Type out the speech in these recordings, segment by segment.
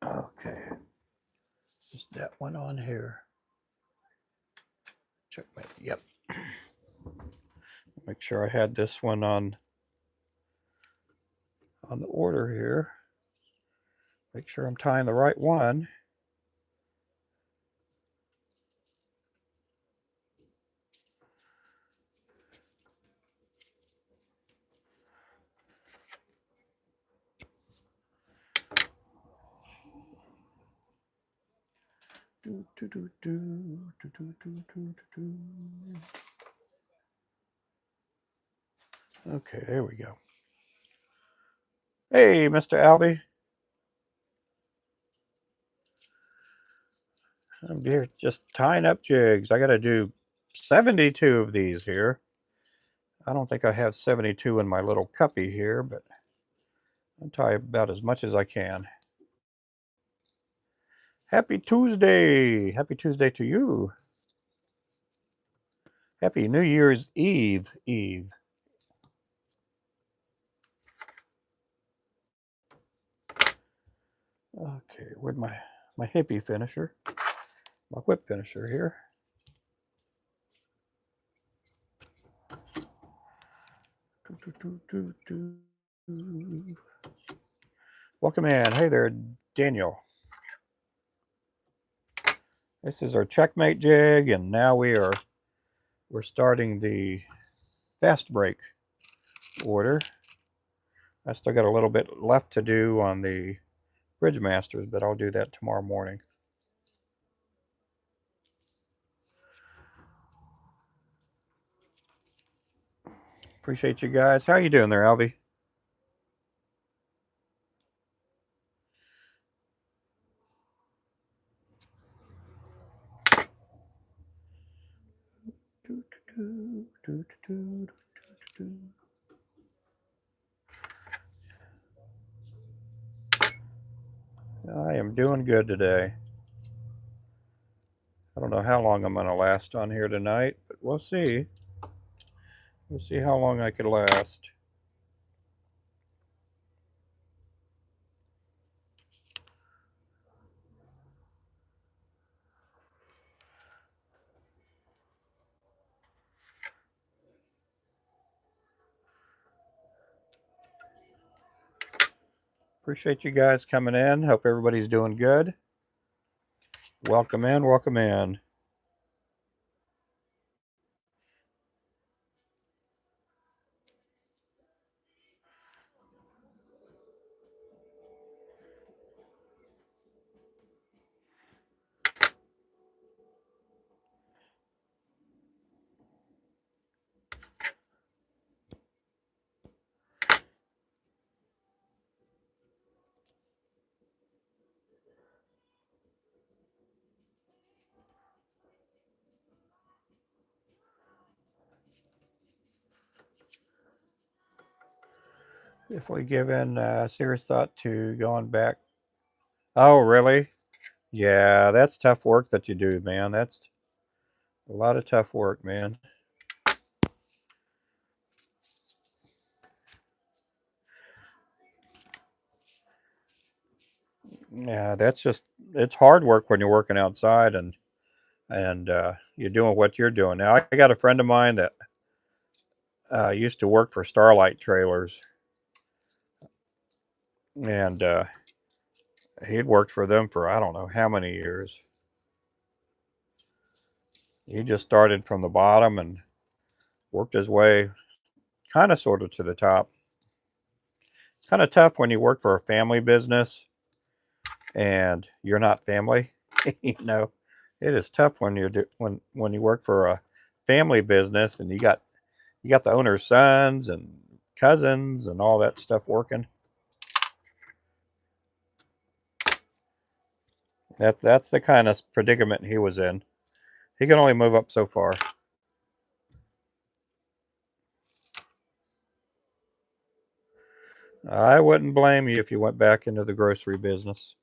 Okay, just that one on here. Checkmate. Yep. Make sure I had this one on the order here. Make sure I'm tying the right one. Okay, there we go. Hey, Mr. Albie. I'm here just tying up jigs. I got to do 72 of these here. I don't think I have 72 in my little cuppy here, but I'll tie about as much as I can. Happy Tuesday. Happy Tuesday to you. Happy New Year's Eve. Okay, where'd my hippie finisher? My whip finisher here. Welcome in. Hey there, Daniel. This is our Checkmate Jig, and now we're starting the fast break order. I still got a little bit left to do on the Bridge Masters, but I'll do that tomorrow morning. Appreciate you guys. How you doing there, Alvy? I am doing good today. I don't know how long I'm going to last on here tonight, but we'll see. We'll see how long I can last. Appreciate you guys coming in. Hope everybody's doing good. Welcome in, welcome in. If we give in serious thought to going back. Oh, really? Yeah, that's tough work that you do, man. That's a lot of tough work, man. Yeah, it's hard work when you're working outside and you're doing what you're doing. Now, I got a friend of mine that used to work for Starlight Trailers, and he'd worked for them for I don't know how many years. He just started from the bottom and worked his way kind of sort of to the top. It's kind of tough when you work for a family business and you're not family. You know, it is tough when when you work for a family business and you got the owner's sons and cousins and all that stuff working. That's the kind of predicament he was in. He can only move up so far. I wouldn't blame you if you went back into the grocery business.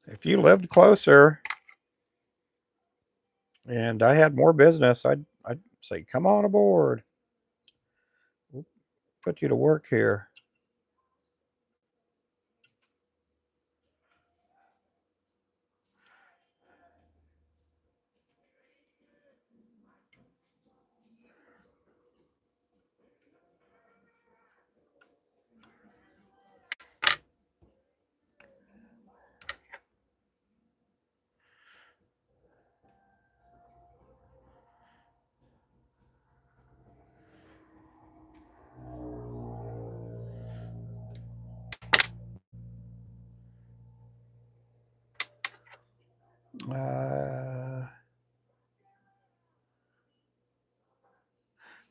If you lived closer and I had more business, I'd say, come on aboard. We'll put you to work here.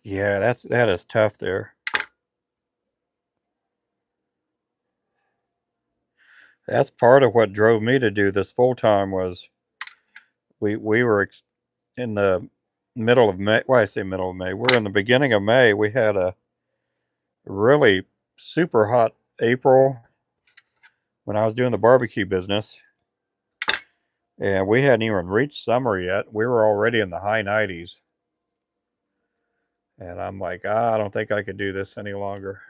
Yeah, that is tough there. That's part of what drove me to do this full time was we were in the middle of May. Why I say middle of May? We're in the beginning of May. We had a really super hot April when I was doing the barbecue business, and we hadn't even reached summer yet. We were already in the high 90s, and I'm like, I don't think I can do this any longer.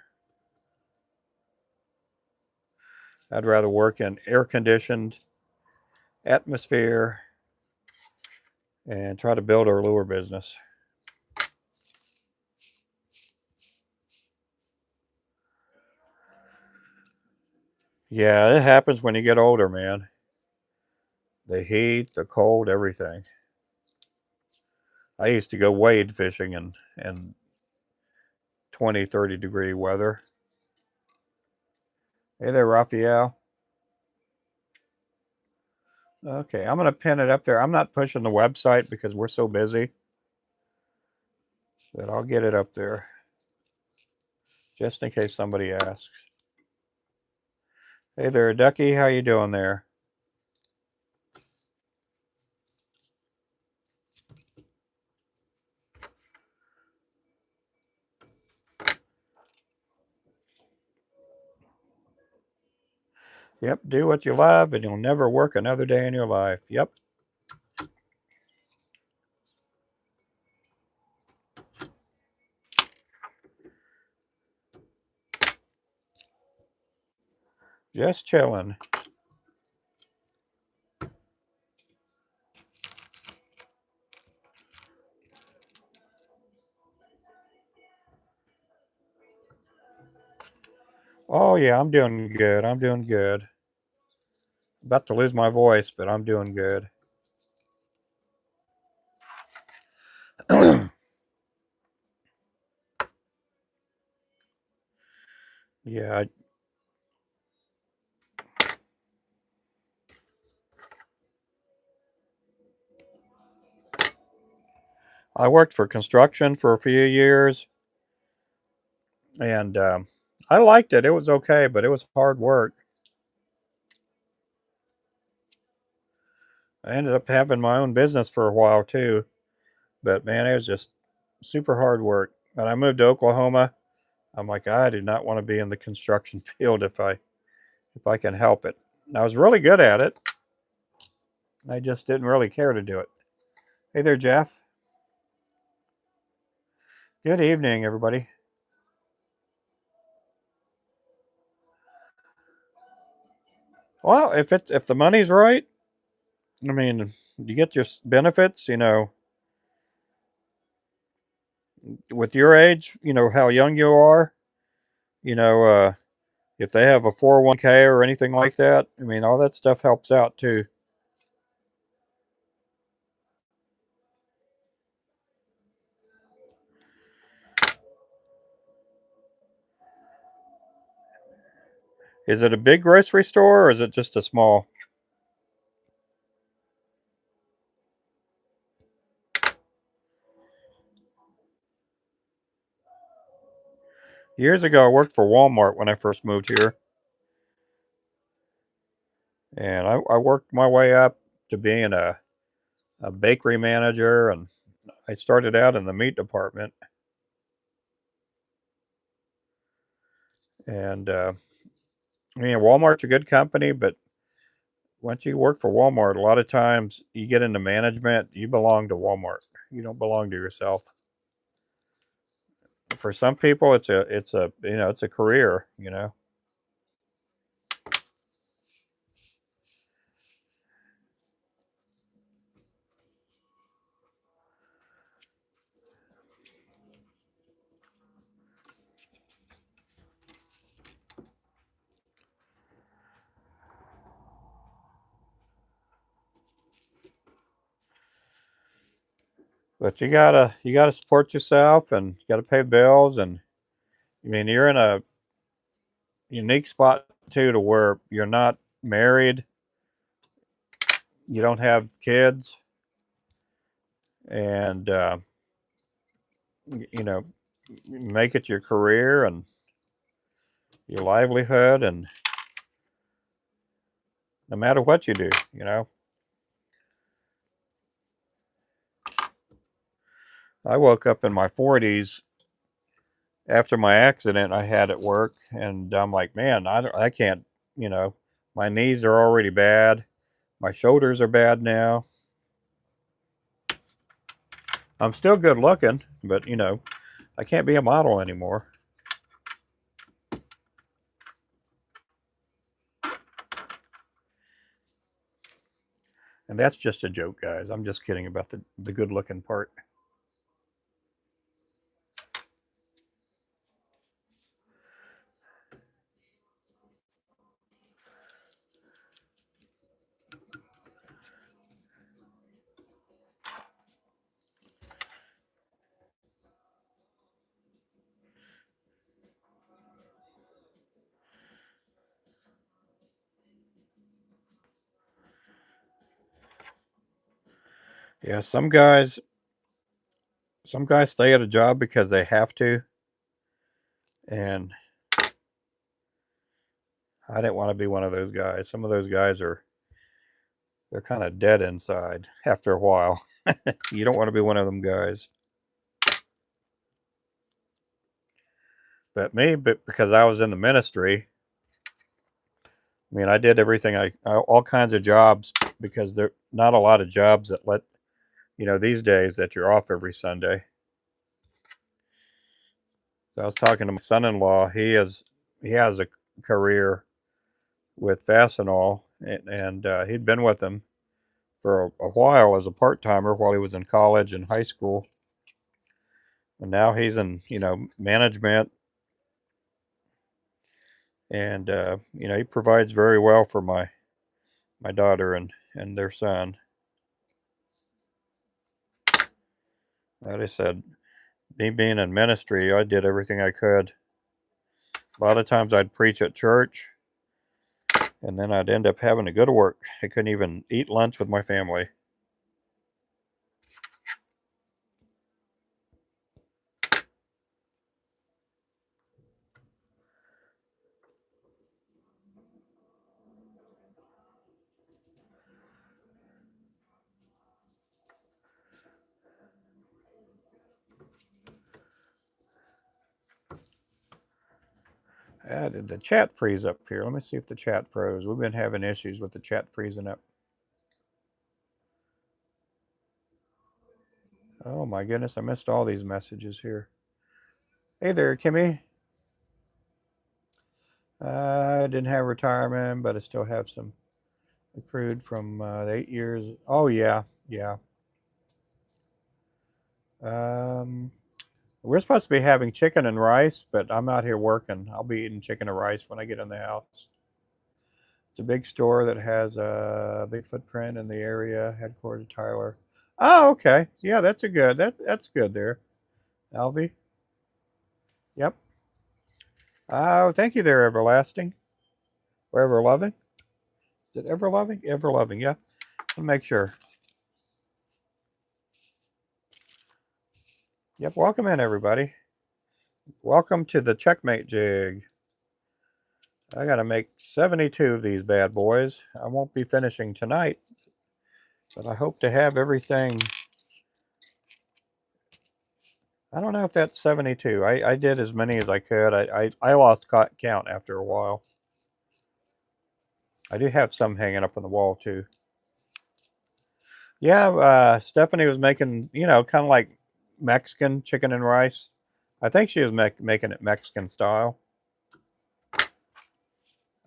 I'd rather work in air conditioned atmosphere and try to build our lure business. Yeah, it happens when you get older, man. The heat, the cold, everything. I used to go wade fishing in 20, 30-degree weather. Hey there, Raphael. Okay, I'm going to pin it up there. I'm not pushing the website because we're so busy, but I'll get it up there just in case somebody asks. Hey there, Ducky. How you doing there? Yep, do what you love and you'll never work another day in your life. Yep. Just chilling. Oh, yeah, I'm doing good. I'm doing good. About to lose my voice, but I'm doing good. Yeah, I worked for construction for a few years, and I liked it. It was okay, but it was hard work. I ended up having my own business for a while too, but man, it was just super hard work. When I moved to Oklahoma, I'm like, I do not want to be in the construction field if I can help it. I was really good at it. I just didn't really care to do it. Hey there, Jeff. Good evening, everybody. Well, if the money's right, I mean, you get your benefits. You know, with your age, you know, how young you are, you know, if they have a 401k or anything like that, I mean, all that stuff helps out too. Is it a big grocery store or is it just a small? Years ago, I worked for Walmart when I first moved here, and I worked my way up to being a bakery manager, and I started out in the meat department. And I mean, Walmart's a good company, but once you work for Walmart, a lot of times you get into management, you belong to Walmart. You don't belong to yourself. For some people, it's a you know it's a career. You know, but you gotta support yourself and you gotta pay bills. And I mean, you're in a unique spot too, to where you're not married, you don't have kids, and you know, make it your career and your livelihood, and no matter what you do, you know. I woke up in my 40s after my accident I had at work, and I'm like, man, I can't, you know, my knees are already bad, my shoulders are bad now. I'm still good looking, but you know, I can't be a model anymore. And that's just a joke, guys. I'm just kidding about the good looking part. Yeah, some guys stay at a job because they have to, and I didn't want to be one of those guys. Some of those guys are they're kind of dead inside after a while. You don't want to be one of them guys. But me, but because I was in the ministry, I mean, I did everything all kinds of jobs, because there not a lot of jobs that let, you know, these days that you're off every Sunday. So I was talking to my son-in-law. He has a career with Fastenal, and he'd been with them for a while as a part timer while he was in college and high school, and now he's in, you know, management, and you know, he provides very well for my daughter and their son. Like I said, me being in ministry, I did everything I could. A lot of times I'd preach at church, and then I'd end up having to go to work. I couldn't even eat lunch with my family. Did the chat freeze up here? Let me see if the chat froze. We've been having issues with the chat freezing up. Oh my goodness, I missed all these messages here. Hey there, Kimmy. I didn't have retirement, but I still have some accrued from the 8 years. Oh yeah, yeah. Um, We're supposed to be having chicken and rice, but I'm out here working. I'll be eating chicken and rice when I get in the house. It's a big store that has a big footprint in the area, headquartered Tyler. Oh, okay. Yeah, that's that's good there. Alvy. Yep. Oh, thank you there, Everlasting. Or Ever Loving. Is it Ever Loving? Ever Loving, yeah. Let me make sure. Yep, welcome in, everybody. Welcome to the Checkmate Jig. I got to make 72 of these bad boys. I won't be finishing tonight, but I hope to have everything. I don't know if that's 72. I did as many as I could. I lost count after a while. I do have some hanging up on the wall, too. Yeah, Stephanie was making, you know, kind of like Mexican chicken and rice. I think she was making it Mexican style.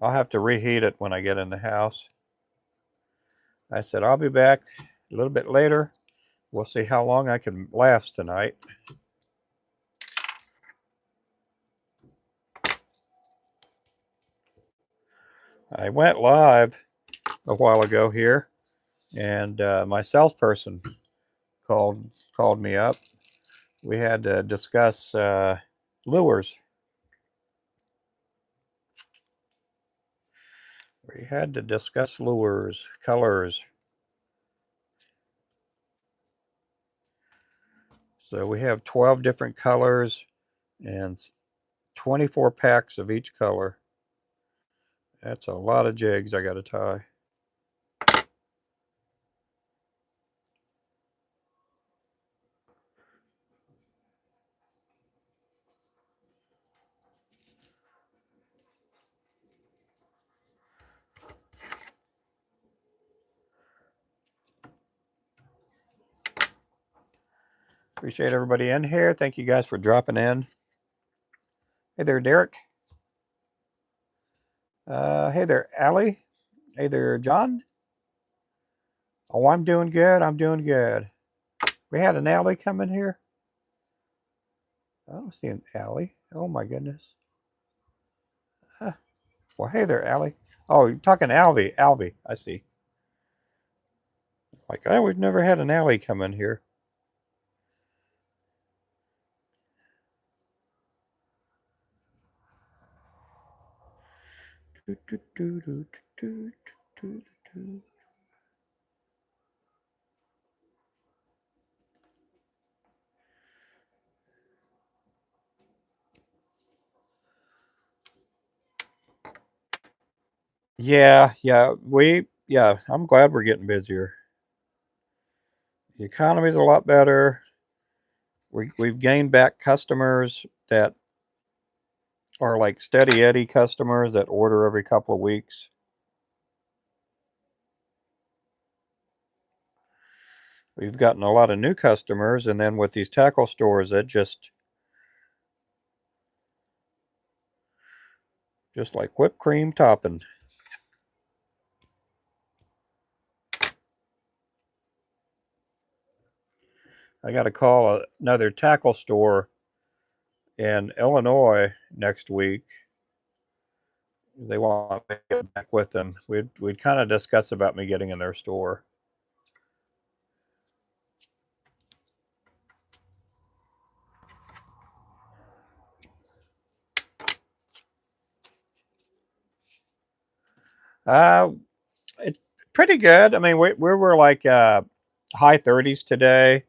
I'll have to reheat it when I get in the house. I said I'll be back a little bit later. We'll see how long I can last tonight. I went live a while ago here, and my salesperson called me up. We had to discuss lures. We had to discuss lures, colors. So we have 12 different colors and 24 packs of each color. That's a lot of jigs I got to tie. Appreciate everybody in here. Thank you guys for dropping in. Hey there, Derek. Hey there, Allie. Hey there, John. Oh, I'm doing good. I'm doing good. We had an Allie come in here. I don't see an Allie. Oh my goodness. Huh. Well, hey there, Allie. Oh, you're talking Alvy. Alvy, I see. Like, oh, we've never had an Allie come in here. Yeah, I'm glad we're getting busier. The economy's a lot better. We've gained back customers that are like steady Eddie customers that order every couple of weeks. We've gotten a lot of new customers, and then with these tackle stores, that just like whipped cream topping. I got to call another tackle store in Illinois next week. They want me to get back with them. We'd kind of discuss about me getting in their store. It's pretty good. I mean, we were like high 30s today.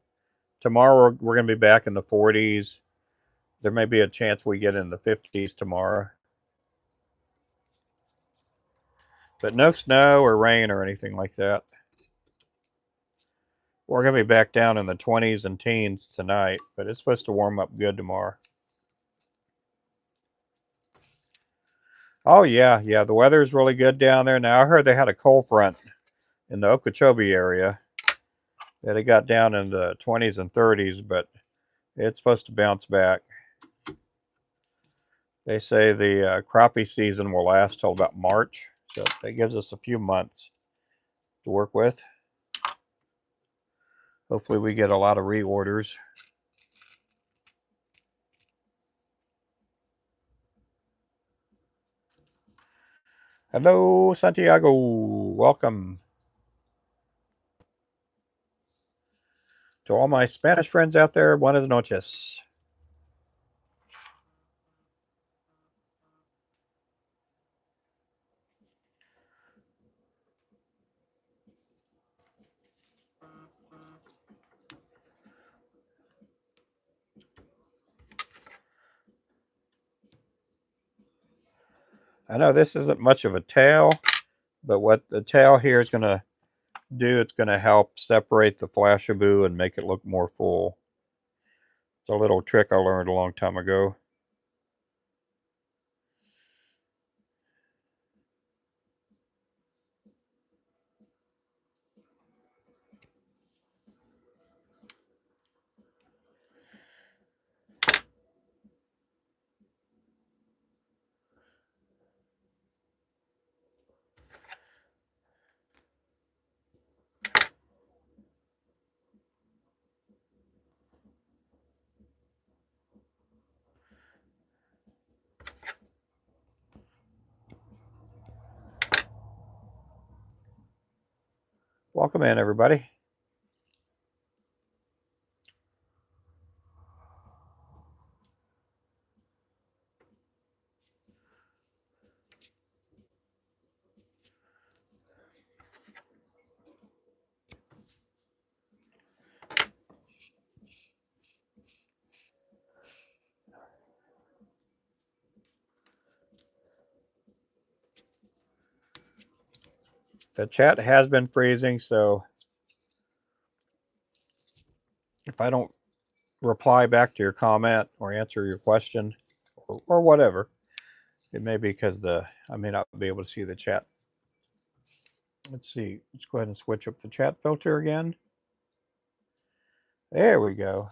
Tomorrow we're going to be back in the 40s. There may be a chance we get in the 50s tomorrow. But no snow or rain or anything like that. We're going to be back down in the 20s and teens tonight, but it's supposed to warm up good tomorrow. Oh, yeah. The weather's really good down there. Now, I heard they had a cold front in the Okeechobee area. That it got down in the 20s and 30s, but it's supposed to bounce back. They say the crappie season will last till about March, so that gives us a few months to work with. Hopefully we get a lot of reorders. Hello, Santiago. Welcome. To all my Spanish friends out there, buenas noches. I know this isn't much of a tail, but what the tail here is going to do, it's going to help separate the Flashabou and make it look more full. It's a little trick I learned a long time ago. Welcome in, everybody. The chat has been freezing, so if I don't reply back to your comment or answer your question or whatever, it may be because I may not be able to see the chat. Let's see. Let's go ahead and switch up the chat filter again. There we go.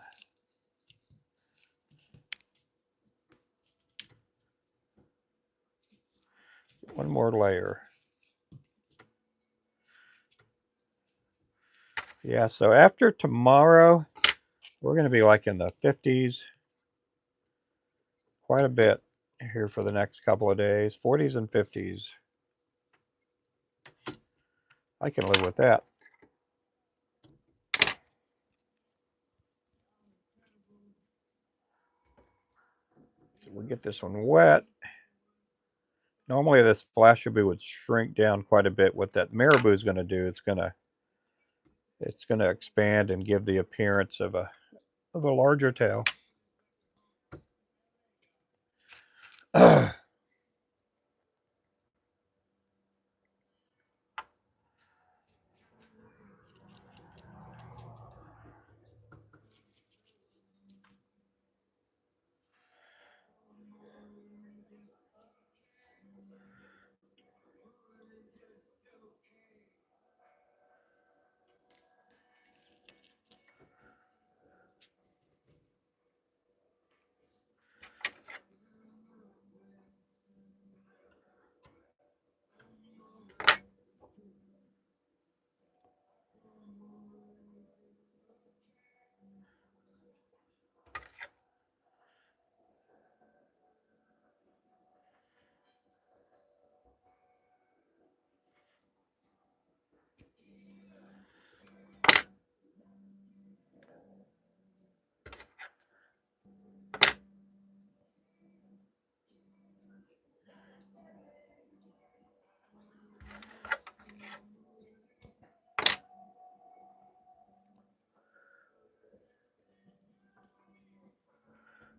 One more layer. Yeah, so after tomorrow, we're going to be like in the 50s quite a bit here for the next couple of days. 40s and 50s. I can live with that. So we get this one wet. Normally this Flashabou would shrink down quite a bit. What that Marabou is going to do, it's going to expand and give the appearance of a larger tail.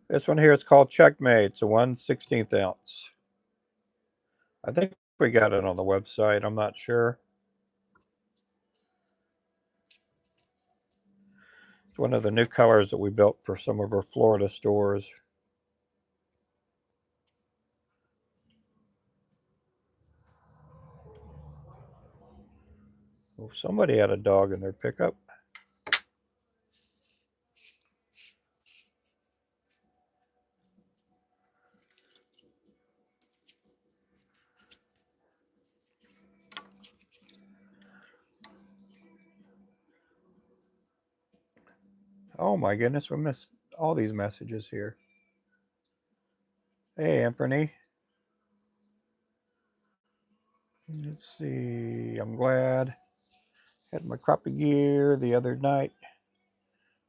This one here is called Checkmate. It's a 1/16 ounce. I think we got it on the website. I'm not sure. It's one of the new colors that we built for some of our Florida stores. Oh, somebody had a dog in their pickup. Oh my goodness, we missed all these messages here. Hey, Anthony. Let's see. I'm glad. Had my crappie gear the other night.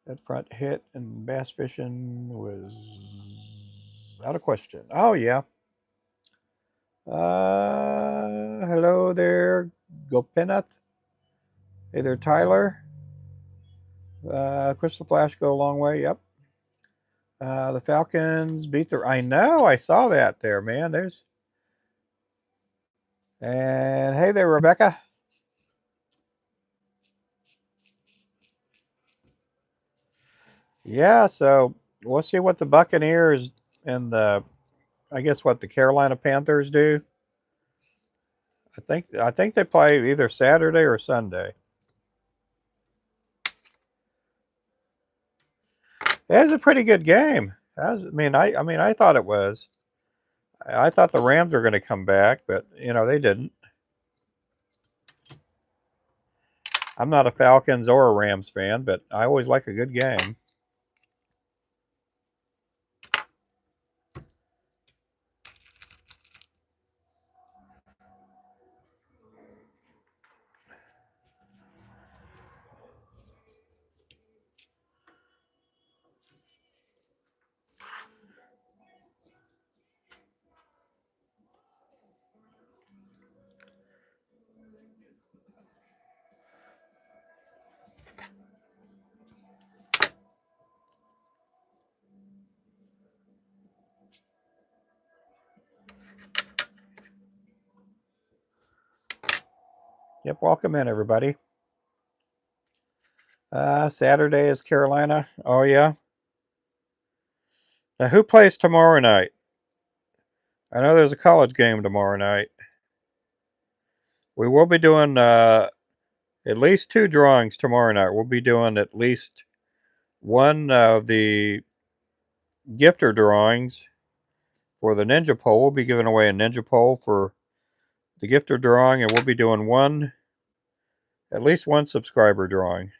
That front hit and bass fishing was out of question. Oh, yeah. Hello there, Gopinath. Hey there, Tyler. Crystal Flash go a long way. Yep. The Falcons beat the. I know. I saw that there, man. There's. And hey there, Rebecca. Yeah. So we'll see what the Buccaneers and I guess what the Carolina Panthers do. I think they play either Saturday or Sunday. It was a pretty good game. I thought it was. I thought the Rams were going to come back, but they didn't. I'm not a Falcons or a Rams fan, but I always like a good game. Yep, welcome in everybody. Saturday is Carolina. Oh yeah. Now who plays tomorrow night? I know there's a college game tomorrow night. We will be doing at least 2 drawings tomorrow night. We'll be doing at least one of the gifter drawings for the Ninja Pole. We'll be giving away a Ninja Pole for the gifter drawing, and we'll be doing at least one subscriber drawing.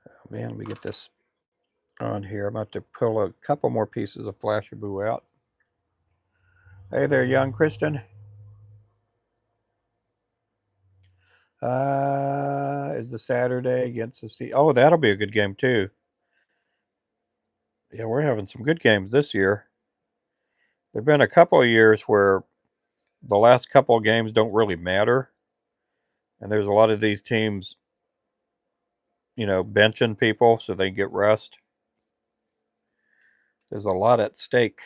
Oh, man, let me get this on here. I'm about to pull a couple more pieces of Flashaboo out. Hey there, young Christian. Is the Saturday against the Sea? Oh, that'll be a good game too. Yeah, we're having some good games this year. There've been a couple of years where the last couple of games don't really matter, and there's a lot of these teams, benching people so they get rest. There's a lot at stake.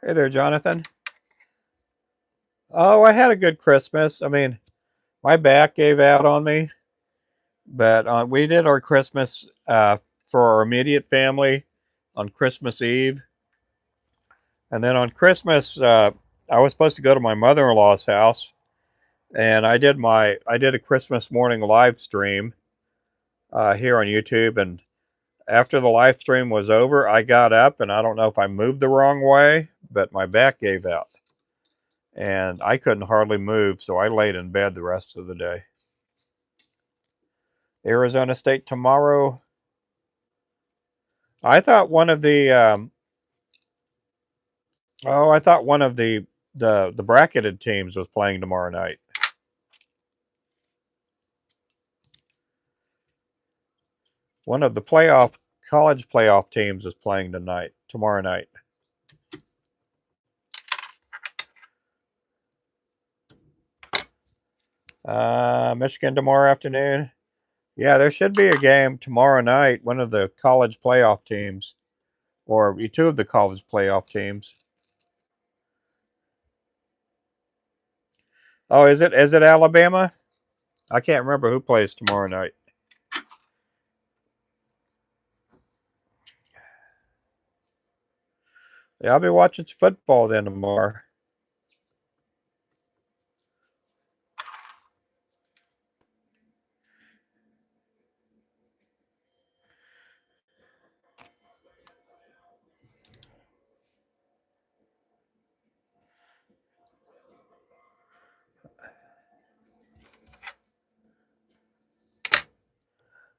Hey there, Jonathan. Oh, I had a good Christmas. I mean, my back gave out on me, but we did our Christmas for our immediate family on Christmas Eve. And then on Christmas, I was supposed to go to my mother-in-law's house, and I did a Christmas morning live stream here on YouTube. And after the live stream was over, I got up, and I don't know if I moved the wrong way, but my back gave out, and I couldn't hardly move, so I laid in bed the rest of the day. Arizona State tomorrow. I thought one of the I thought one of the bracketed teams was playing tomorrow night. One of the college playoff teams is playing tomorrow night. Michigan tomorrow afternoon. Yeah, there should be a game tomorrow night. One of the college playoff teams, or two of the college playoff teams. Oh, is it? Is it Alabama? I can't remember who plays tomorrow night. Yeah, I'll be watching football then tomorrow.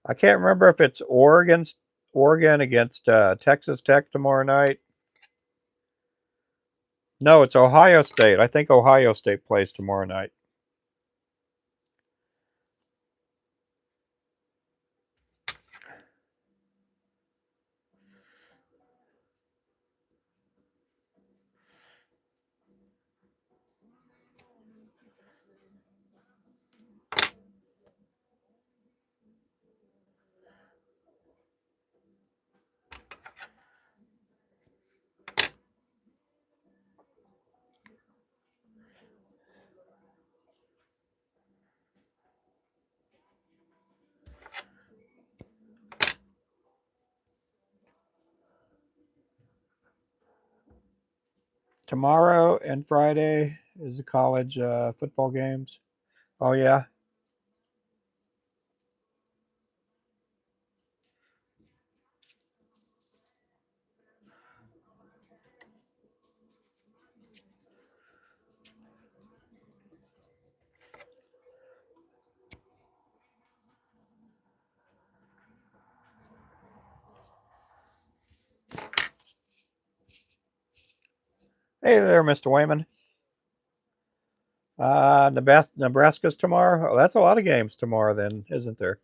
I can't remember if it's Oregon against Texas Tech tomorrow night. No, it's Ohio State. I think Ohio State plays tomorrow night. Tomorrow and Friday is the college football games. Oh yeah. Hey there, Mr. Wayman. Nebraska's tomorrow. Oh, that's a lot of games tomorrow, then, isn't there?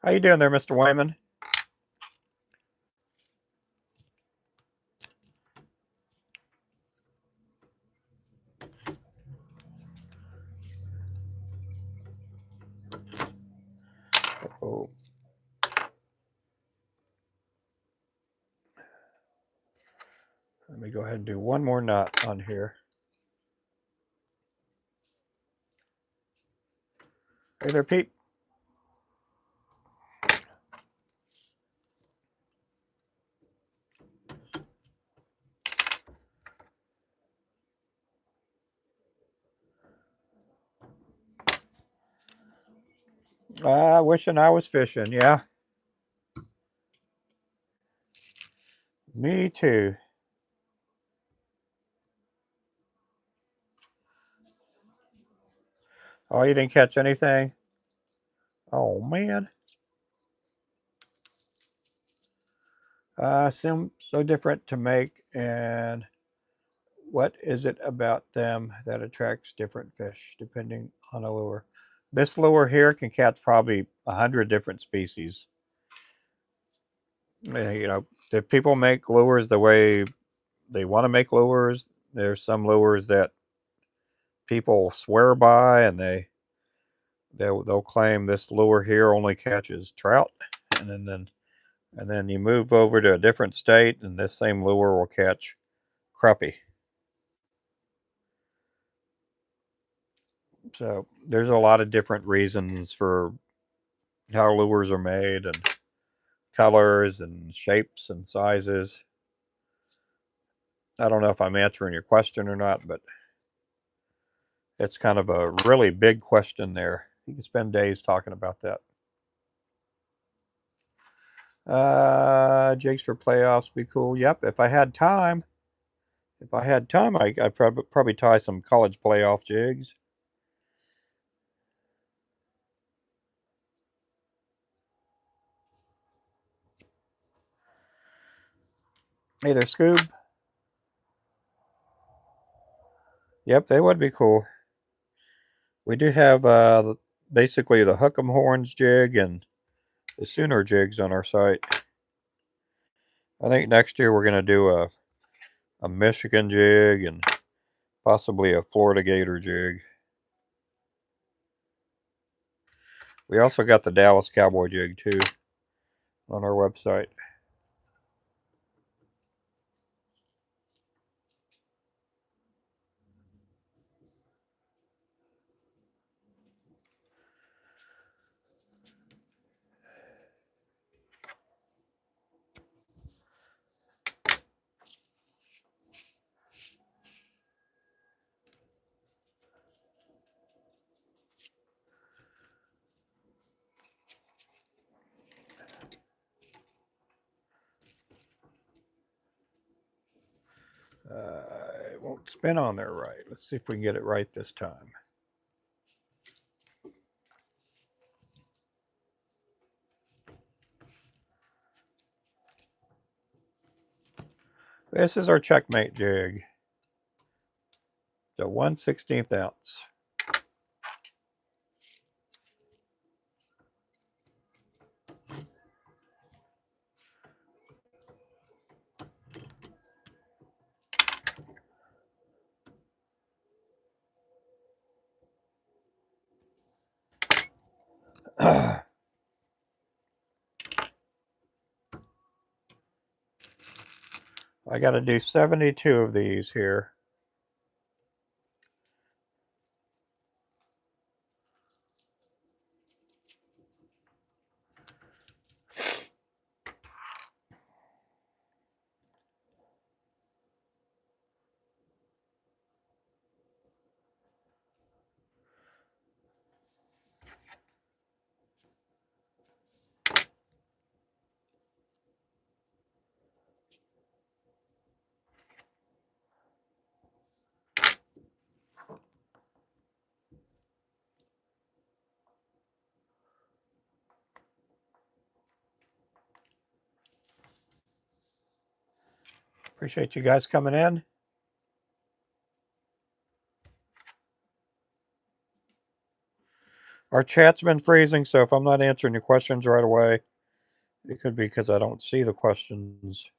How you doing there, Mr. Wayman? Oh, let me go ahead and do one more knot on here. Hey there, Pete. Wishing I was fishing. Yeah, me too. Oh, you didn't catch anything? Oh man. Seem so different to make, and what is it about them that attracts different fish depending on a lure? This lure here can catch probably 100 different species. You know, if people make lures the way they want to make lures, there's some lures that people swear by, and they'll claim this lure here only catches trout, and then you move over to a different state, and this same lure will catch crappie. So there's a lot of different reasons for how lures are made, and colors and shapes and sizes. I don't know if I'm answering your question or not, but it's kind of a really big question there. You can spend days talking about that. Jigs for playoffs be cool. Yep, if I had time. If I had time, I'd probably tie some college playoff jigs. Hey there, Scoob. Yep, they would be cool. We do have basically the hook 'em horns jig and the Sooner jigs on our site. I think next year we're going to do a Michigan jig and possibly a Florida Gator jig. We also got the Dallas Cowboy jig too on our website. It won't spin on there right. Let's see if we can get it right this time. This is our Checkmate jig. The 1/16 ounce. I got to do 72 of these here. Appreciate you guys coming in. Our chat's been freezing, so if I'm not answering your questions right away, it could be because I don't see the questions.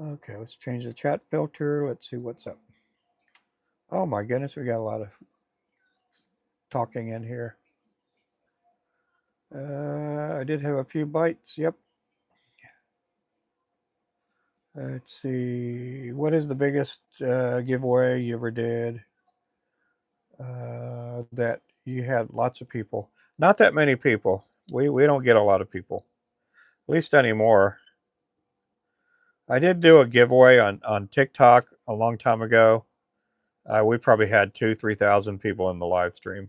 Okay, let's change the chat filter. Let's see what's up. Oh my goodness, we got a lot of talking in here. I did have a few bites. Yep. Let's see. What is the biggest giveaway you ever did? That you had lots of people. Not that many people. We don't get a lot of people. At least anymore. I did do a giveaway on TikTok a long time ago. We probably had 2,000-3,000 people in the live stream.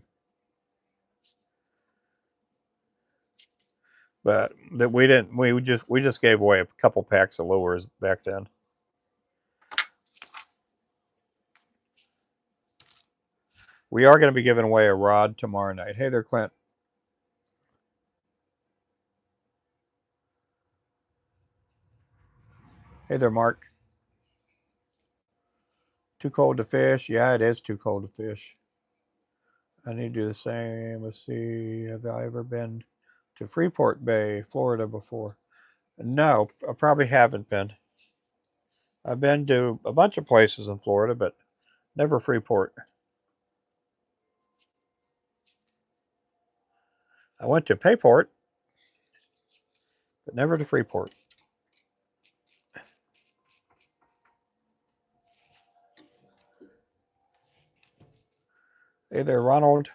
But that we didn't. We just gave away a couple packs of lures back then. We are going to be giving away a rod tomorrow night. Hey there, Clint. Hey there, Mark. Too cold to fish? Yeah, it is too cold to fish. I need to do the same. Let's see. Have I ever been to Freeport Bay, Florida before? No, I probably haven't been. I've been to a bunch of places in Florida, but never Freeport. I went to Payport, but never to Freeport. Hey there, Ronald.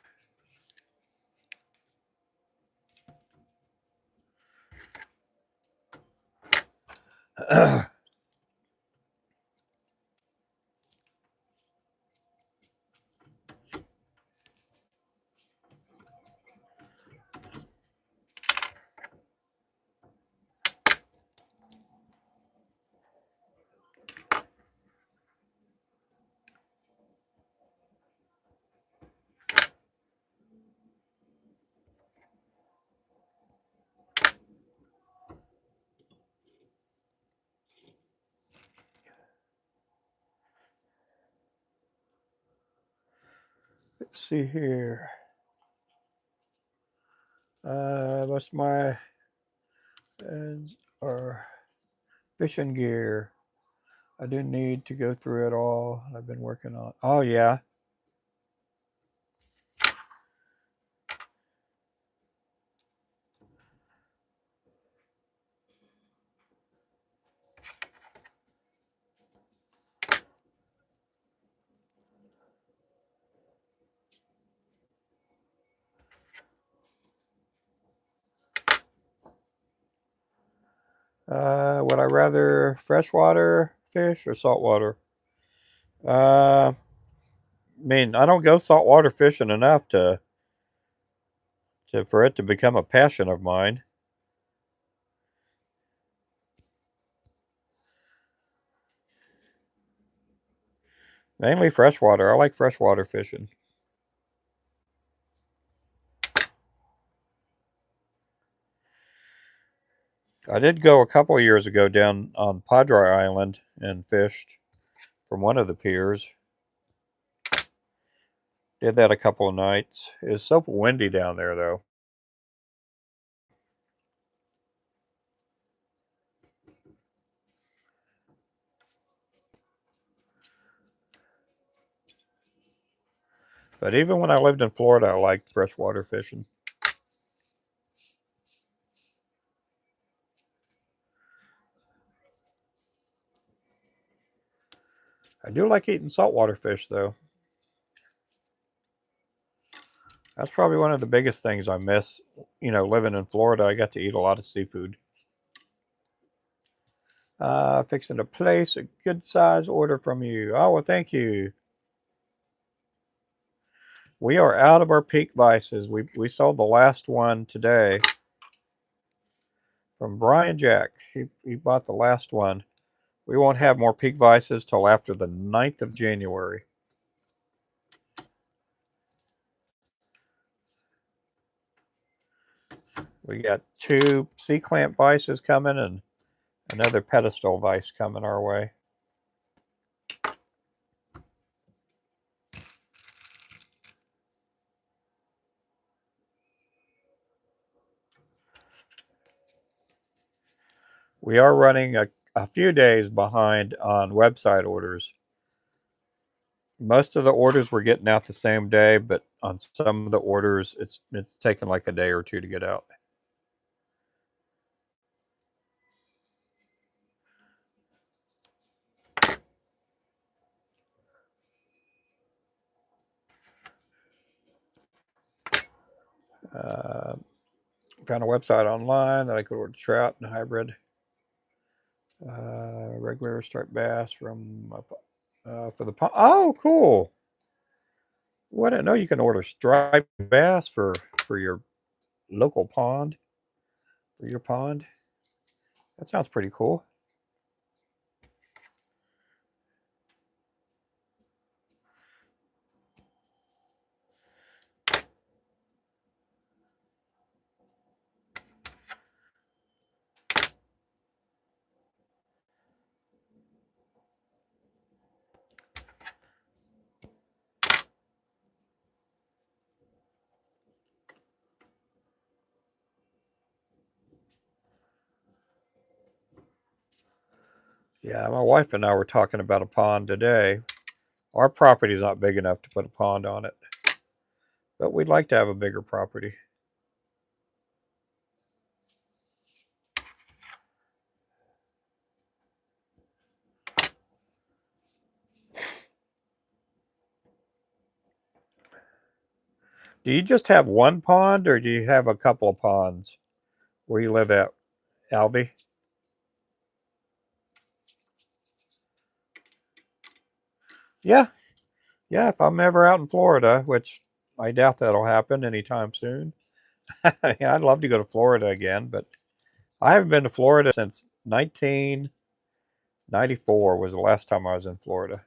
Let's see here. Most of my are fishing gear. I do need to go through it all. I've been working on. Oh yeah. Would I rather freshwater fish or saltwater? I mean, I don't go saltwater fishing enough for it to become a passion of mine. Mainly freshwater. I like freshwater fishing. I did go a couple of years ago down on Padre Island and fished from one of the piers. Did that a couple of nights. It's so windy down there, though. But even when I lived in Florida, I liked freshwater fishing. I do like eating saltwater fish, though. That's probably one of the biggest things I miss. You know, living in Florida, I got to eat a lot of seafood. Fixing to place a good size order from you. Oh, well, thank you. We are out of our peak vices. We sold the last one today from Brian Jack. He bought the last one. We won't have more peak vices till after the 9th of January. We got 2 C-clamp vices coming and another pedestal vice coming our way. We are running a few days behind on website orders. Most of the orders we're getting out the same day, but on some of the orders, it's taken like a day or two to get out. Found a website online that I could order trout and hybrid, regular striped bass from for the pond. Oh, cool! Well, I didn't know you can order striped bass for your local pond, for your pond. That sounds pretty cool. Yeah, my wife and I were talking about a pond today. Our property is not big enough to put a pond on it, but we'd like to have a bigger property. Do you just have one pond, or do you have a couple of ponds where you live at, Albie? Yeah, yeah. If I'm ever out in Florida, which I doubt that'll happen anytime soon, yeah, I'd love to go to Florida again. But I haven't been to Florida since 1994 was the last time I was in Florida.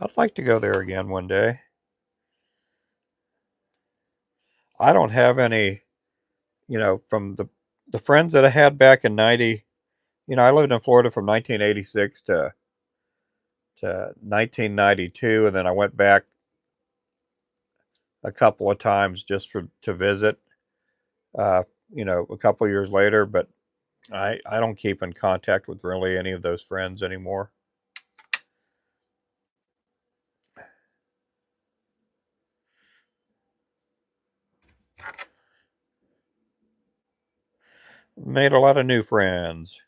I'd like to go there again one day. I don't have any, from the friends that I had back in 90, I lived in Florida from 1986 to 1992, and then I went back a couple of times just to visit, uh, a couple of years later, but I don't keep in contact with really any of those friends anymore. Made a lot of new friends.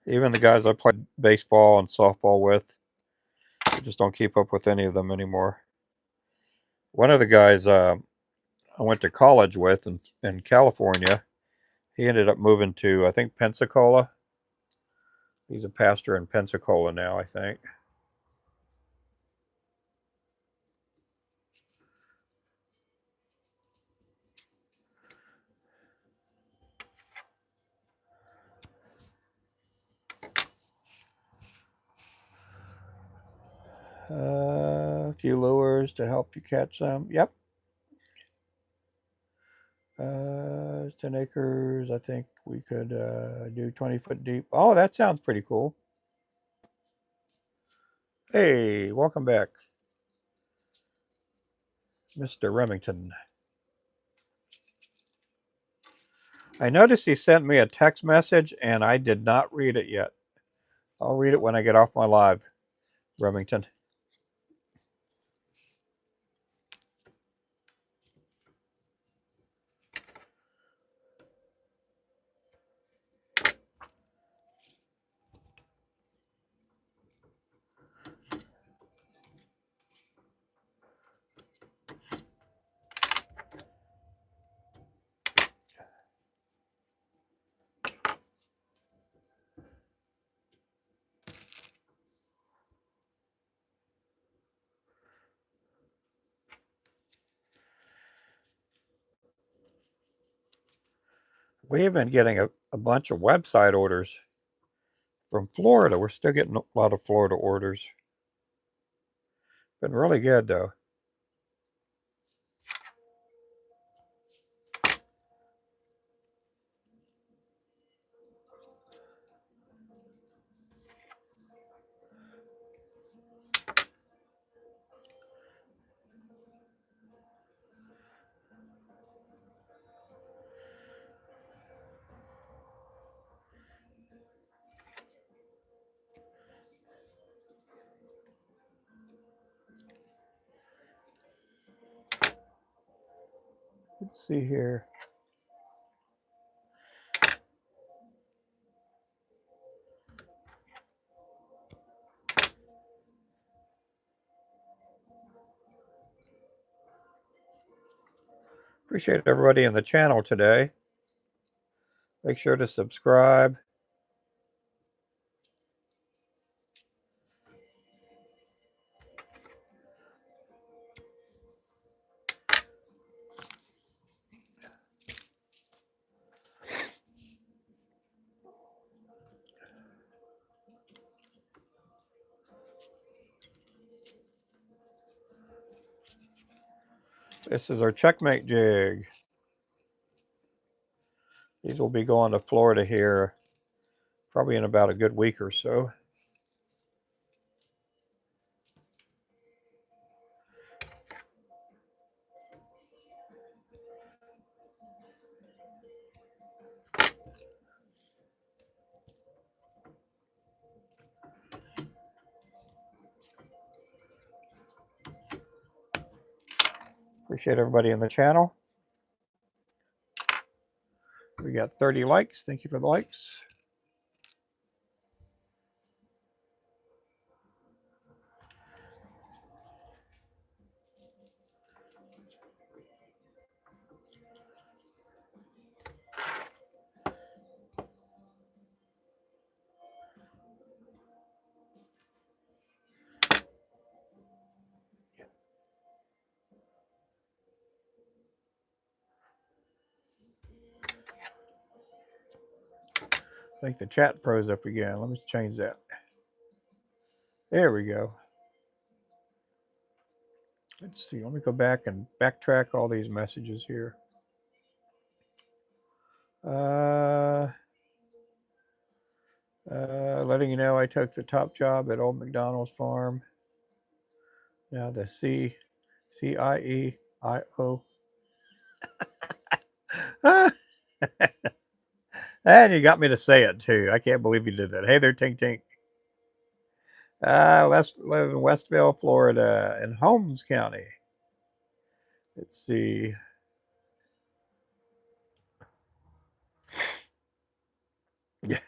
Even the guys I played baseball and softball with, I just don't keep up with any of them anymore. One of the guys I went to college with in California, he ended up moving to, I think, Pensacola. He's a pastor in Pensacola now, I think. A few lures to help you catch them. Yep. 10 acres. I think we could do 20-foot deep. Oh, that sounds pretty cool. Hey, welcome back, Mr. Remington. I noticed he sent me a text message and I did not read it yet. I'll read it when I get off my live, Remington. We have been getting a bunch of website orders from Florida. We're still getting a lot of Florida orders. Been really good, though. Let's see here. Appreciate everybody in the channel today. Make sure to subscribe. This is our Checkmate Jig. These will be going to Florida here probably in about a good week or so. Appreciate everybody in the channel. We got 30 likes. Thank you for the likes. think the chat froze up again. Let me change that. There we go. Let's see. Let me go back and backtrack all these messages here. Letting you know I took the top job at Old McDonald's farm. Now the CIEIO. And you got me to say it too. I can't believe you did that. Hey there, Tink Tink. Let's live in Westville, Florida, in Holmes County. Let's see. Yep,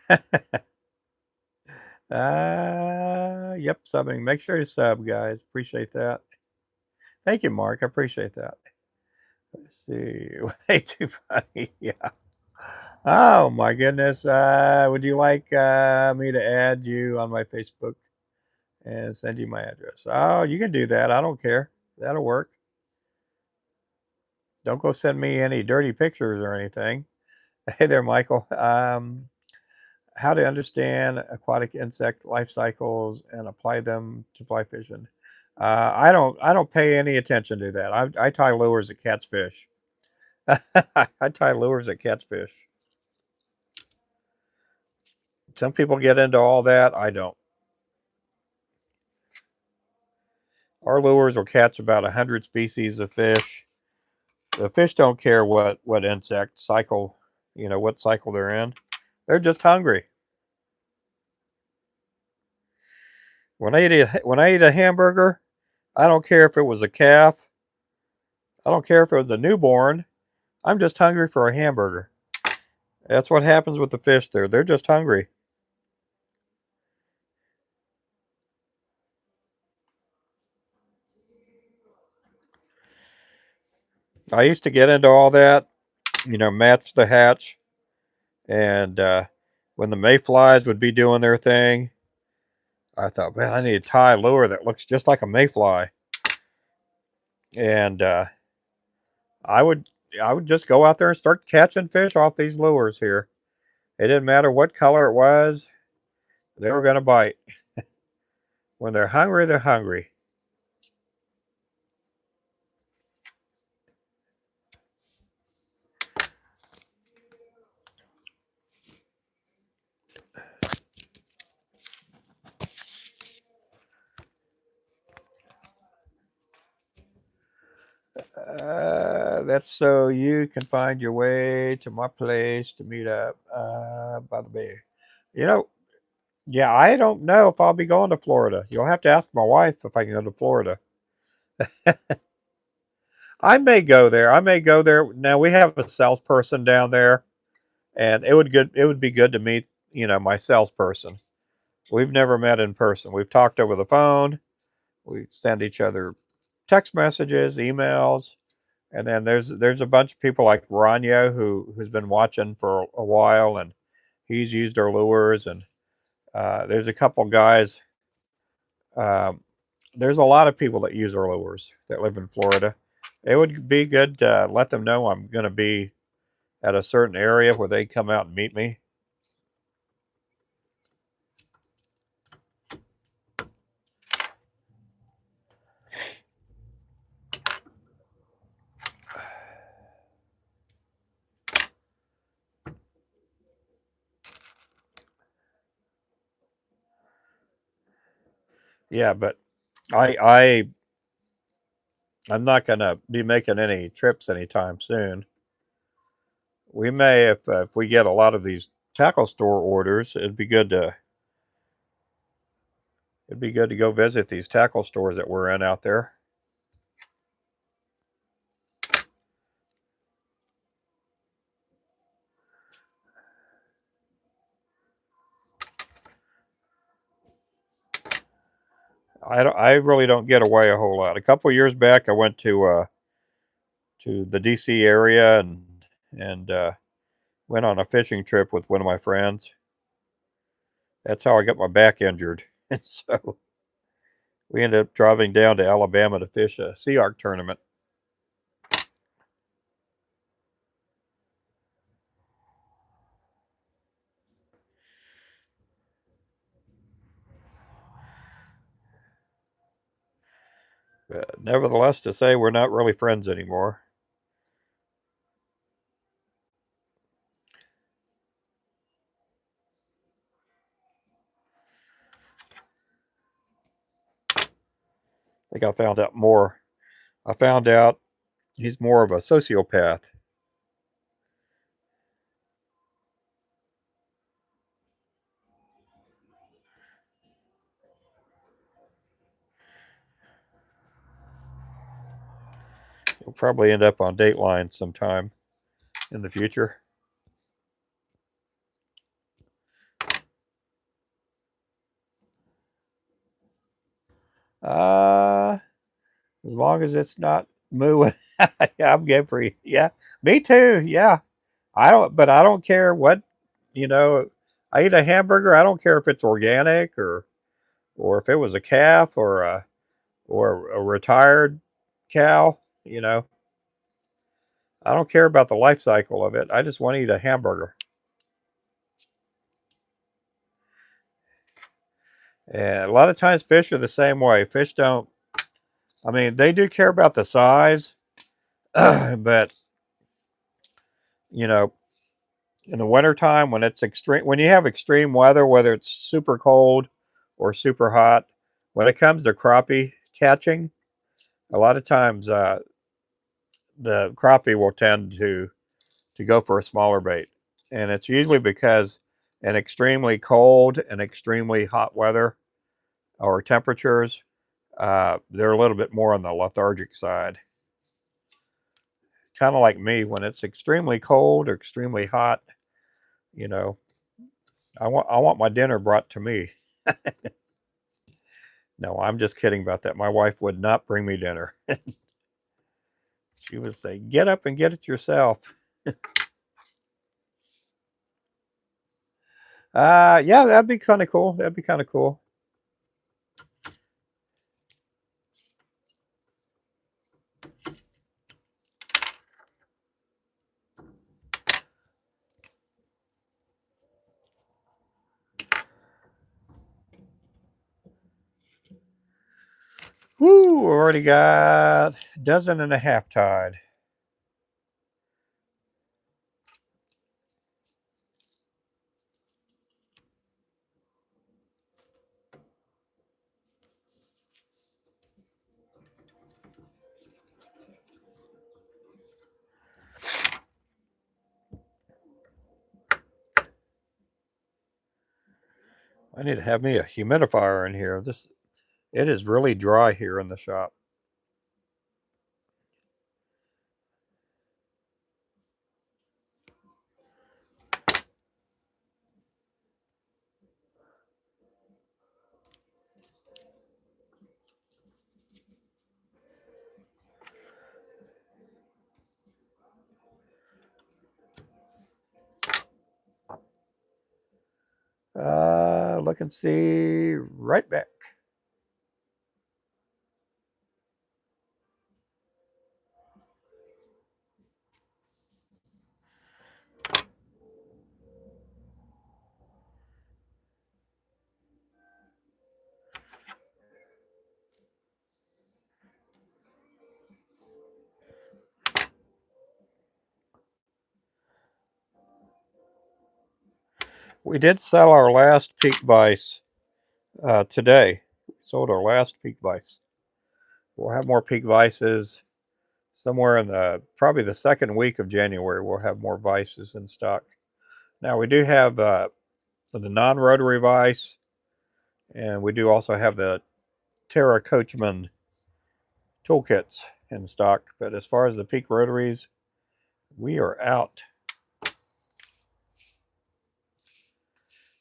subbing. Make sure to sub, guys. Appreciate that. Thank you, Mark. I appreciate that. Let's see. Way too funny. Yeah. Oh my goodness. Would you like me to add you on my Facebook and send you my address? Oh, you can do that. I don't care. That'll work. Don't go send me any dirty pictures or anything. Hey there, Michael. How to understand aquatic insect life cycles and apply them to fly fishing. I don't pay any attention to that. I tie lures at catch fish. I tie lures at catch fish. Some people get into all that. I don't. Our lures will catch about 100 species of fish. The fish don't care what insect cycle, what cycle they're in. They're just hungry. When I eat a hamburger, I don't care if it was a calf. I don't care if it was a newborn. I'm just hungry for a hamburger. That's what happens with the fish there. They're just hungry. I used to get into all that, match the hatch. And when the mayflies would be doing their thing, I thought, man, I need a tie lure that looks just like a mayfly. And I would just go out there and start catching fish off these lures here. It didn't matter what color it was, they were going to bite. When they're hungry, they're hungry. That's so you can find your way to my place to meet up by the bay. Yeah, I don't know if I'll be going to Florida. You'll have to ask my wife if I can go to Florida. I may go there. I may go there. Now we have a salesperson down there, and it would be good to meet, my salesperson. We've never met in person. We've talked over the phone. We send each other text messages, emails, and then there's a bunch of people like Rania who's been watching for a while, and he's used our lures, and there's a couple guys. Um, there's a lot of people that use our lures that live in Florida. It would be good to let them know I'm going to be at a certain area where they come out and meet me. Yeah, but I'm not going to be making any trips anytime soon. We may, if we get a lot of these tackle store orders, it'd be good to go visit these tackle stores that we're in out there. I really don't get away a whole lot. A couple of years back, I went to the DC area and went on a fishing trip with one of my friends. That's how I got my back injured. And so we ended up driving down to Alabama to fish a Sea Arc tournament. But nevertheless, to say we're not really friends anymore. I think I found out more. I found out he's more of a sociopath. He'll probably end up on Dateline sometime in the future. Uh, as long as it's not mooing, yeah, I'm game for you. Yeah, me too. Yeah, but I don't care what, you know. I eat a hamburger. I don't care if it's organic or if it was a calf or a retired cow. You know, I don't care about the life cycle of it. I just want to eat a hamburger. And a lot of times, fish are the same way. Fish don't. I mean, they do care about the size, but you know, in the wintertime when it's extreme, when you have extreme weather, whether it's super cold or super hot, when it comes to crappie catching, a lot of times the crappie will tend to go for a smaller bait, and it's usually because in extremely cold and extremely hot weather or temperatures, they're a little bit more on the lethargic side. Kind of like me, when it's extremely cold or extremely hot, you know, I want my dinner brought to me. No, I'm just kidding about that. My wife would not bring me dinner. She would say, "Get up and get it yourself." Yeah, that'd be kind of cool. That'd be kind of cool. Woo! Already got a dozen and a half tied. I need to have me a humidifier in here. It is really dry here in the shop. Look and see. Right back. We did sell our last peak vise today. We sold our last peak vise. We'll have more peak vices somewhere in probably the second week of January. We'll have more vices in stock. Now we do have the non-rotary vise, and we do also have the Terra Coachman toolkits in stock. But as far as the peak rotaries, we are out.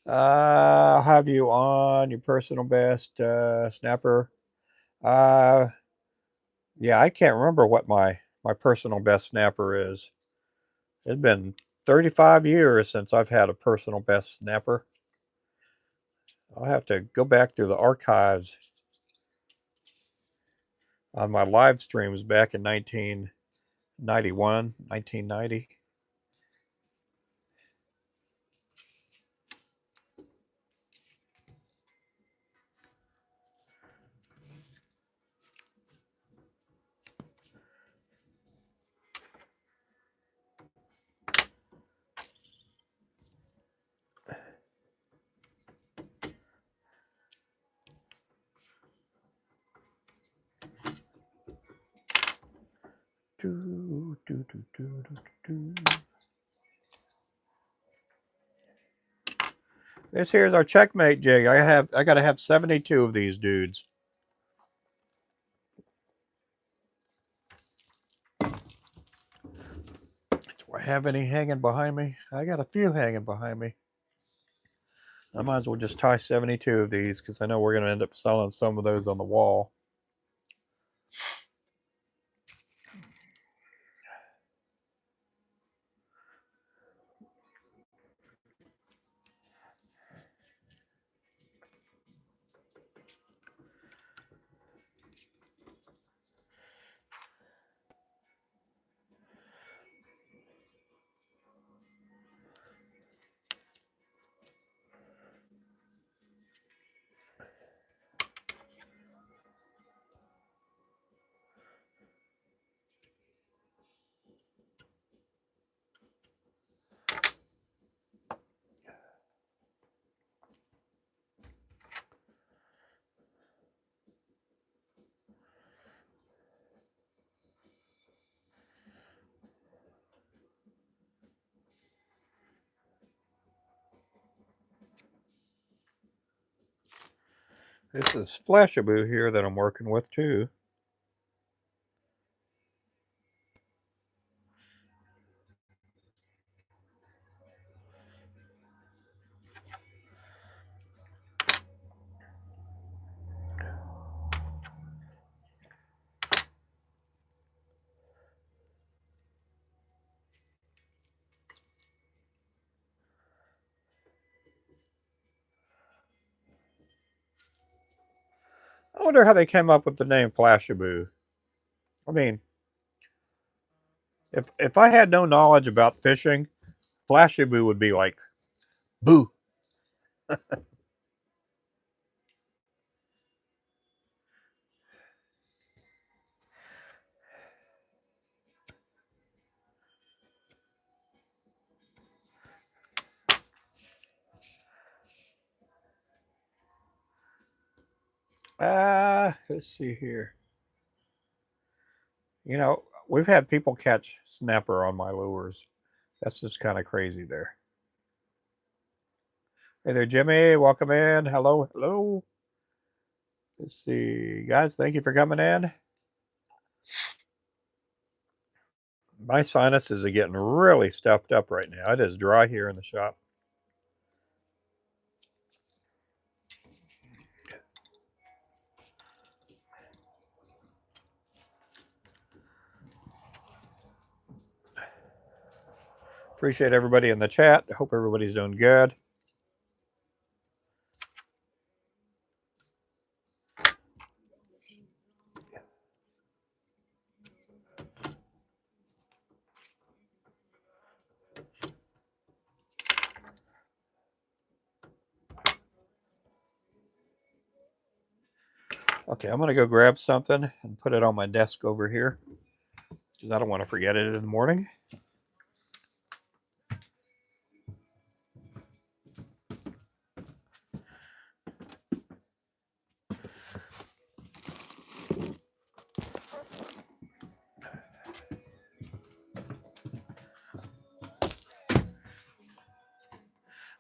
I'll have you on your personal best snapper. Uh, yeah, I can't remember what my personal best snapper is. It's been 35 years since I've had a personal best snapper. I'll have to go back through the archives on my live streams back in 1991, 1990. This here's our Checkmate jig. I gotta have 72 of these dudes. Do I have any hanging behind me? I got a few hanging behind me. I might as well just tie 72 of these because I know we're going to end up selling some of those on the wall. This is Flashaboo here that I'm working with too. I wonder how they came up with the name Flashaboo. I mean, if I had no knowledge about fishing, Flashaboo would be like, boo. Let's see here. You know, we've had people catch snapper on my lures. That's just kind of crazy there. Hey there, Jimmy. Welcome in. Hello, hello. Let's see. Guys, thank you for coming in. My sinuses are getting really stuffed up right now. It is dry here in the shop. Appreciate everybody in the chat. I hope everybody's doing good. Okay, I'm going to go grab something and put it on my desk over here because I don't want to forget it in the morning.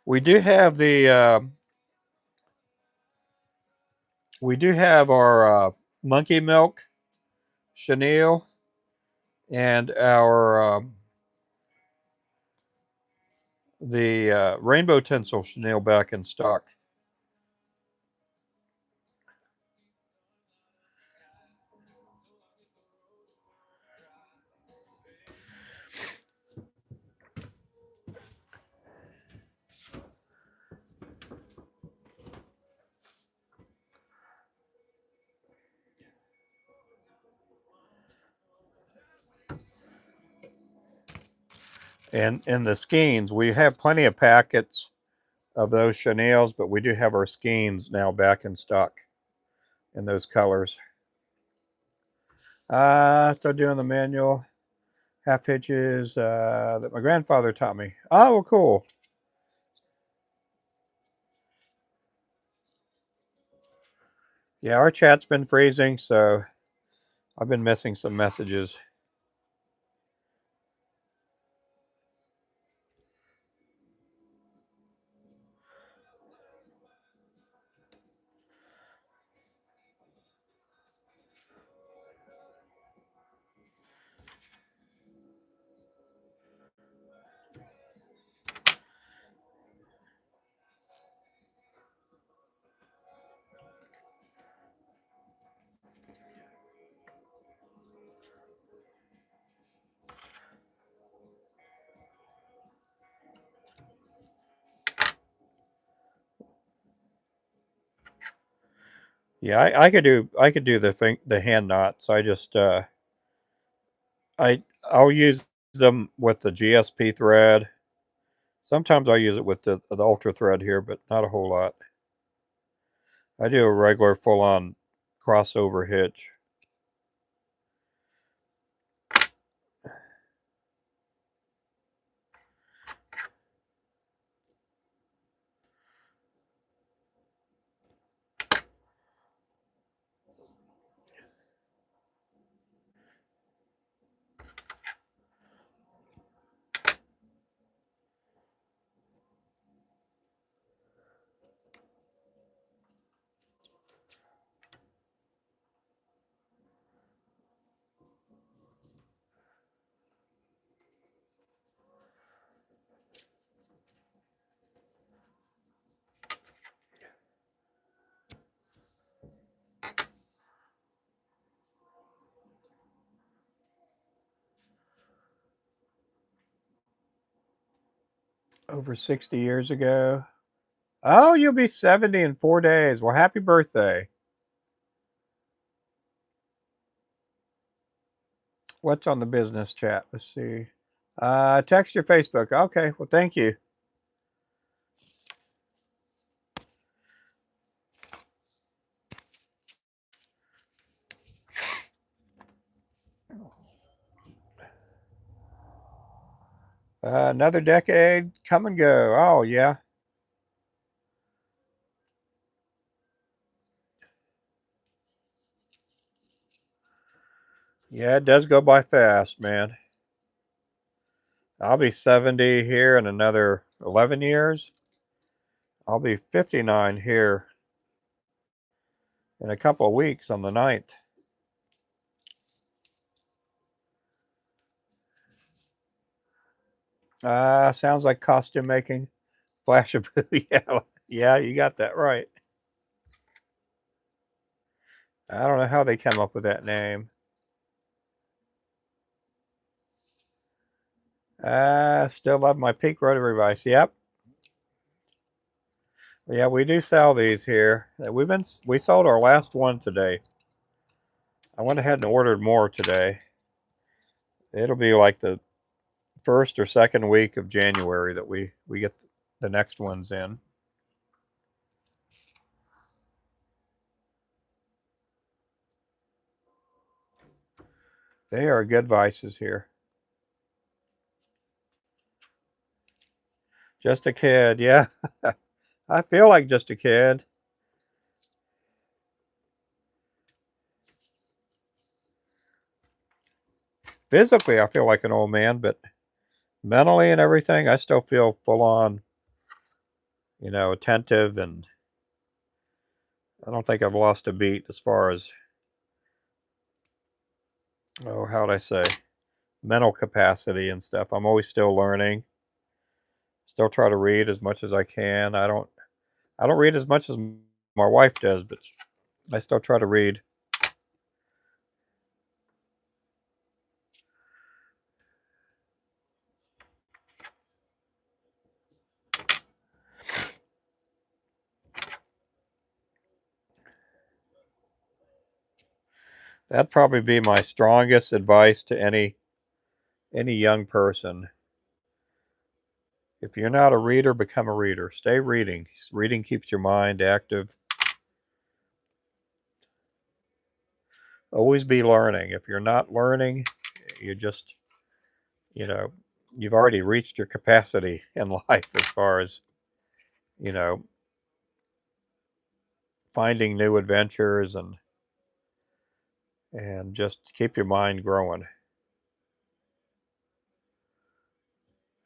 We do have our monkey milk chenille and our the rainbow tinsel chenille back in stock. And in the skeins, we have plenty of packets of those chenilles, but we do have our skeins now back in stock in those colors. Still doing the manual half hitches that my grandfather taught me. Oh, well, cool. Yeah, our chat's been freezing, so I've been missing some messages. Yeah, I could do the hand knots. I just I'll use them with the GSP thread. Sometimes I use it with the ultra thread here, but not a whole lot. I do a regular full-on crossover hitch. Over 60 years ago. Oh, you'll be 70 in 4 days. Well, happy birthday. What's on the business chat? Let's see. Text your Facebook. Okay, well, thank you. Another decade, come and go. Oh, yeah. Yeah, it does go by fast, man. I'll be 70 here in another 11 years. I'll be 59 here in a couple of weeks on the 9th. Sounds like costume making. Flash of yeah, yeah, you got that right. I don't know how they came up with that name. Still love my peak rotary vise. Yep. Yeah, we do sell these here. We sold our last one today. I went ahead and ordered more today. It'll be like the first or second week of January that we get the next ones in. They are good vices here. Just a kid, yeah. I feel like just a kid. Physically, I feel like an old man, but mentally and everything, I still feel full on, attentive, and I don't think I've lost a beat as far as, oh, how'd I say, mental capacity and stuff. I'm always still learning. Still try to read as much as I can. I don't read as much as my wife does, but I still try to read. That'd probably be my strongest advice to any young person. If you're not a reader, become a reader. Stay reading. Reading keeps your mind active. Always be learning. If you're not learning, you just, you know, you've already reached your capacity in life as far as, you know, finding new adventures and just keep your mind growing.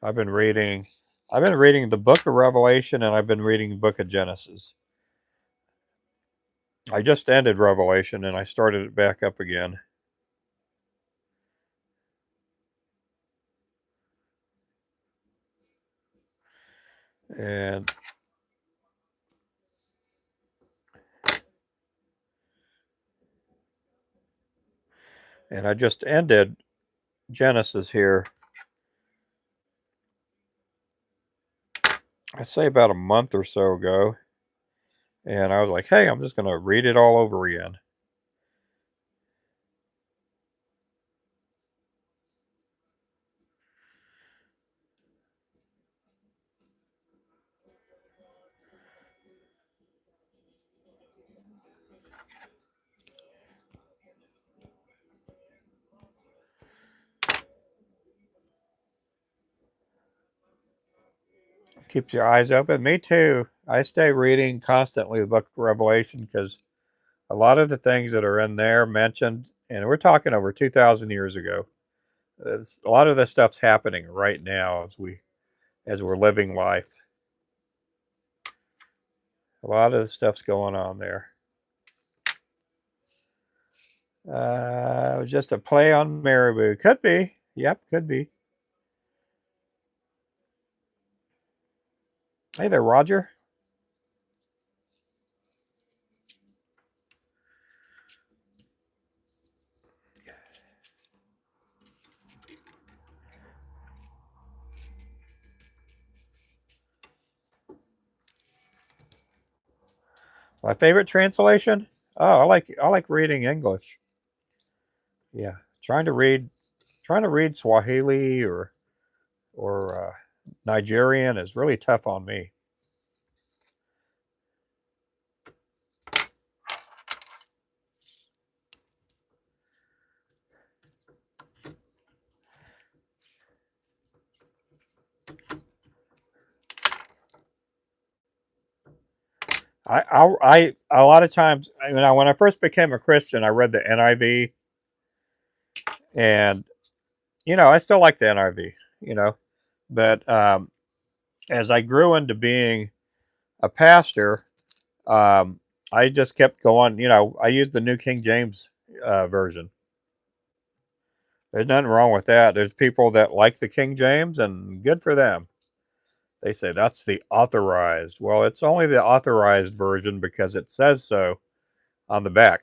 I've been reading I've been reading the book of Revelation, and I've been reading the book of Genesis. I just ended Revelation and I started it back up again. And I just ended Genesis here. I'd say about a month or so ago. And I was like, hey, I'm just going to read it all over again. Keeps your eyes open. Me too. I stay reading constantly the book of Revelation because a lot of the things that are in there mentioned, and we're talking over 2,000 years ago. A lot of this stuff's happening right now as we're living life. A lot of the stuff's going on there. It was just a play on Marabou. Could be. Yep, could be. Hey there, Roger. My favorite translation? Oh, I like reading English. Yeah, trying to read Swahili or Nigerian is really tough on me. I a lot of times, when I first became a Christian, I read the NIV, and I still like the NIV, but as I grew into being a pastor, um, I just kept going. I used the New King James version. There's nothing wrong with that. There's people that like the King James, and good for them. They say that's the authorized. Well, it's only the authorized version because it says so on the back.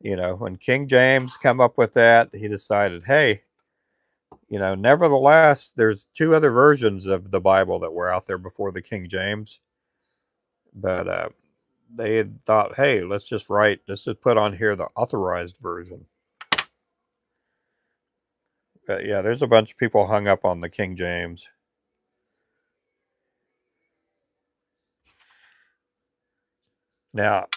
When King James come up with that, he decided, hey, nevertheless, there's two other versions of the Bible that were out there before the King James, but they had thought, hey, let's just put on here the authorized version. But yeah, there's a bunch of people hung up on the King James. Now,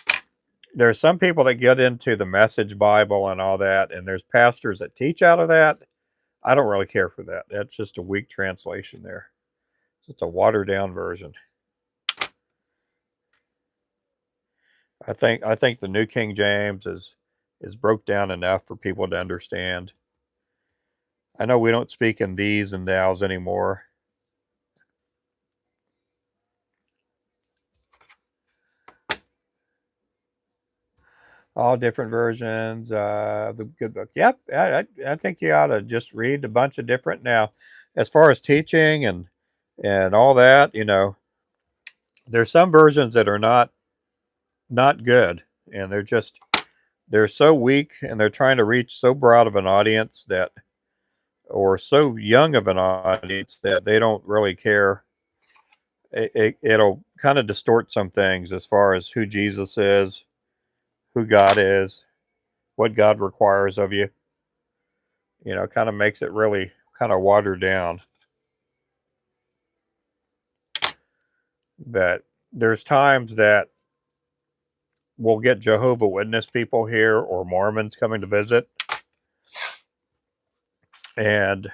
there's some people that get into the Message Bible and all that, and there's pastors that teach out of that. I don't really care for that. That's just a weak translation there. It's a watered down version. I think the New King James is broke down enough for people to understand. I know we don't speak in these and thous anymore. All different versions of the good book. Yep, I think you ought to just read a bunch of different. Now, as far as teaching and all that, there's some versions that are not good, and they're so weak, and they're trying to reach so broad of an audience or so young of an audience that they don't really care. It'll kind of distort some things as far as who Jesus is, who God is, what God requires of you. Kind of makes it really kind of watered down. But there's times that we'll get Jehovah Witness people here or Mormons coming to visit, and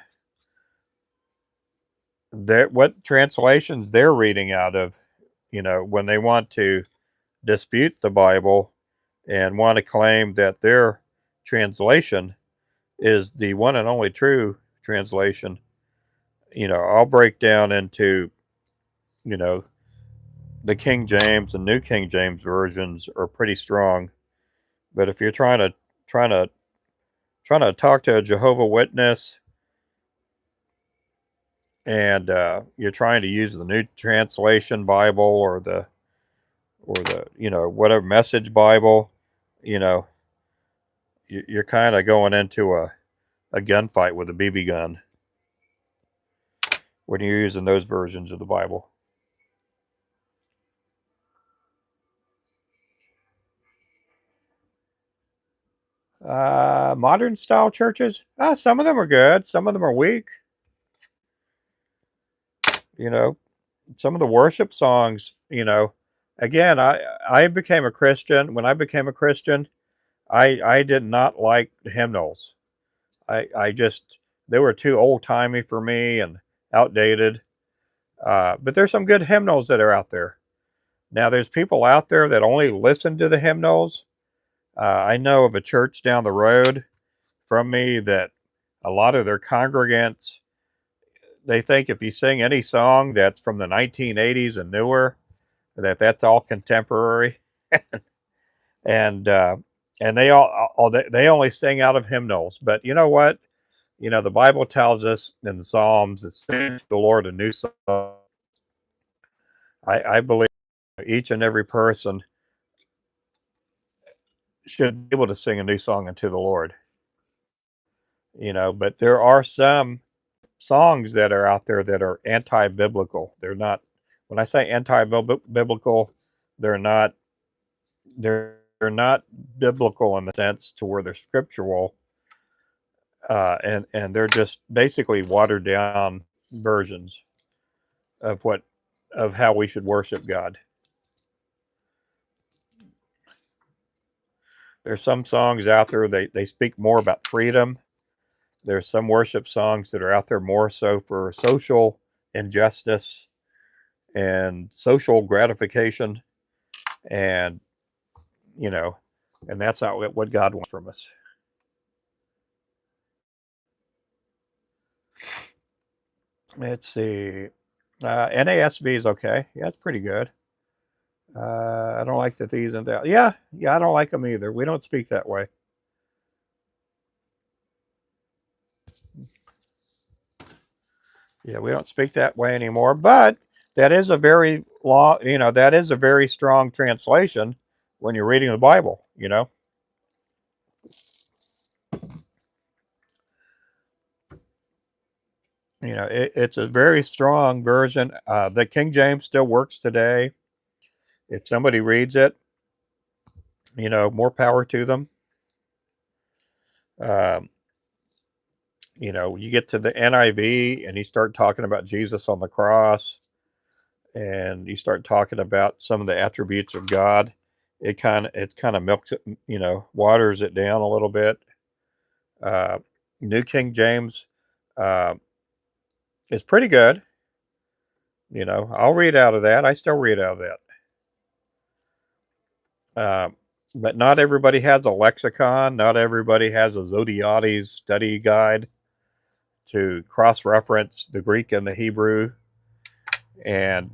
what translations they're reading out of, when they want to dispute the Bible and want to claim that their translation is the one and only true translation. I'll break down into, you know, the King James and New King James versions are pretty strong. But if you're trying to trying to talk to a Jehovah Witness and you're trying to use the New Translation Bible or the whatever Message Bible, you know, you're kind of going into a gunfight with a BB gun when you're using those versions of the Bible. Modern style churches, some of them are good, some of them are weak. You know, some of the worship songs, again, I became a Christian. When I became a Christian, I did not like hymnals. I just, they were too old timey for me and outdated. But there's some good hymnals that are out there. Now, there's people out there that only listen to the hymnals. I know of a church down the road from me that a lot of their congregants, they think if you sing any song that's from the 1980s and newer, that's all contemporary, and they only sing out of hymnals. But you know what? The Bible tells us in the Psalms that sing to the Lord a new song. I believe each and every person should be able to sing a new song unto the Lord. But there are some songs that are out there that are anti-biblical. They're not. When I say anti-biblical, they're not. They're not biblical in the sense to where they're scriptural, and they're just basically watered down versions of how we should worship God. There's some songs out there they speak more about freedom. There's some worship songs that are out there more so for social injustice and social gratification, and you know, and that's not what God wants from us. Let's see. NASB is okay. Yeah, it's pretty good. I don't like the these and that. Yeah, I don't like them either. We don't speak that way. Yeah, we don't speak that way anymore. But that is a very that is a very strong translation when you're reading the Bible. It's a very strong version. The King James still works today. If somebody reads it, more power to them. Um, you get to the NIV and you start talking about Jesus on the cross, and you start talking about some of the attributes of God. It kind of milks it, waters it down a little bit. Uh, New King James uh, is pretty good. I'll read out of that. I still read out of that. But not everybody has a lexicon. Not everybody has a Zodiates study guide to cross-reference the Greek and the Hebrew. And,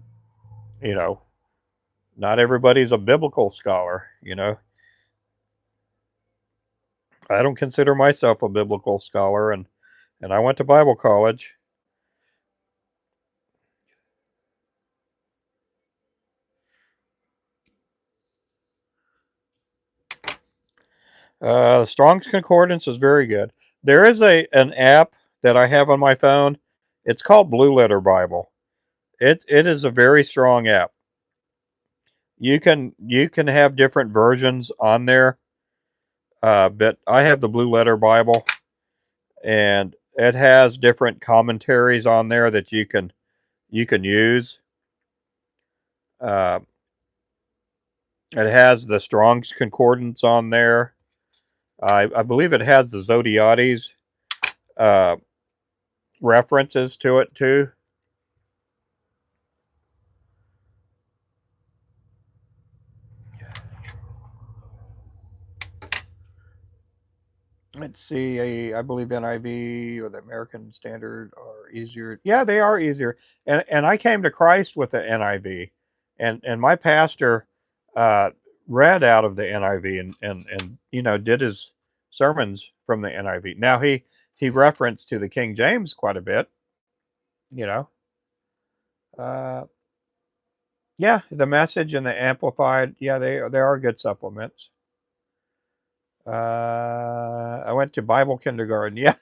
you know, not everybody's a biblical scholar. I don't consider myself a biblical scholar, and I went to Bible college. Strong's Concordance is very good. There is an app that I have on my phone. It's called Blue Letter Bible. It is a very strong app. You can have different versions on there, but I have the Blue Letter Bible, and it has different commentaries on there that you can use. Uh, it has the Strong's Concordance on there. I believe it has the Zodiates uh, references to it too. Let's see. I believe NIV or the American Standard are easier. Yeah, they are easier. And I came to Christ with the NIV, and my pastor uh, read out of the NIV and did his sermons from the NIV. Now he referenced to the King James quite a bit. You know, uh, yeah, the Message and the Amplified. Yeah, they are good supplements. I went to Bible kindergarten. Yeah.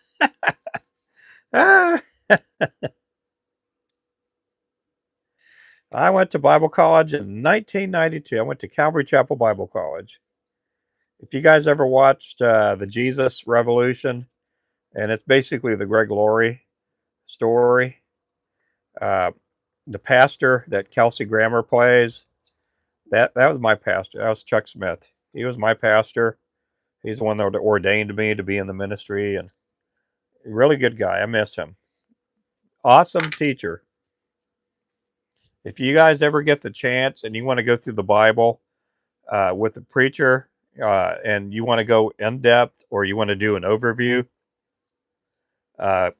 Ah, I went to Bible college in 1992. I went to Calvary Chapel Bible College. If you guys ever watched the Jesus Revolution, and it's basically the Greg Laurie story, uh, the pastor that Kelsey Grammer plays, that was my pastor. That was Chuck Smith. He was my pastor. He's the one that ordained me to be in the ministry, and really good guy. I miss him. Awesome teacher. If you guys ever get the chance and you want to go through the Bible with the preacher, and you want to go in depth or you want to do an overview, uh,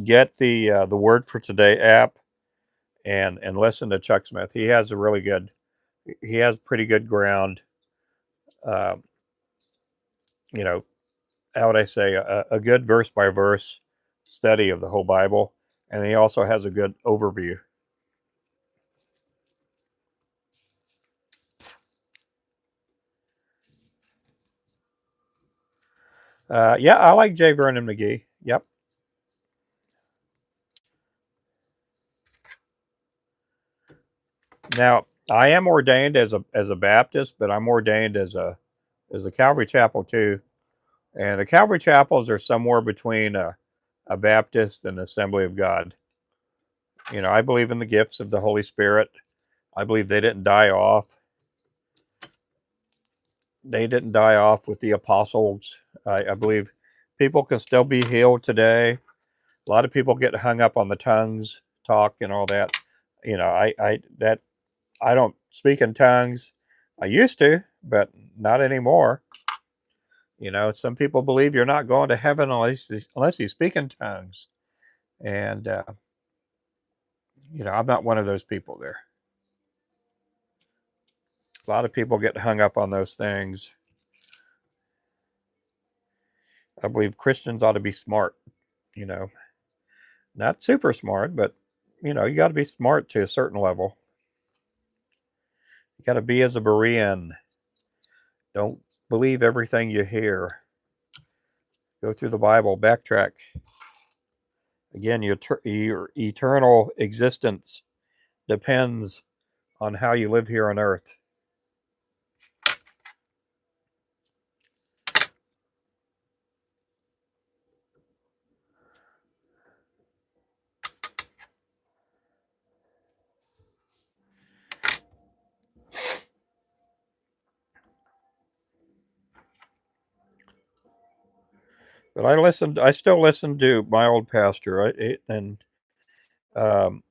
get the Word for Today app and listen to Chuck Smith. He has a really good, he has pretty good ground. Uh, you know, how would I say, a good verse by verse study of the whole Bible, and he also has a good overview. Yeah, I like J. Vernon McGee. Yep. Now, I am ordained as a Baptist, but I'm ordained as a Calvary Chapel too. And the Calvary Chapels are somewhere between a Baptist and Assembly of God. You know, I believe in the gifts of the Holy Spirit. I believe they didn't die off. They didn't die off with the apostles. I believe people can still be healed today. A lot of people get hung up on the tongues talk and all that. You know, I don't speak in tongues. I used to, but not anymore. You know, some people believe you're not going to heaven unless you speak in tongues, and you know, I'm not one of those people. There, a lot of people get hung up on those things. I believe Christians ought to be smart. You know, not super smart, but you know, you got to be smart to a certain level. You got to be as a Berean. Don't believe everything you hear. Go through the Bible, backtrack. Again, your eternal existence depends on how you live here on earth. But I still listen to my old pastor, and um,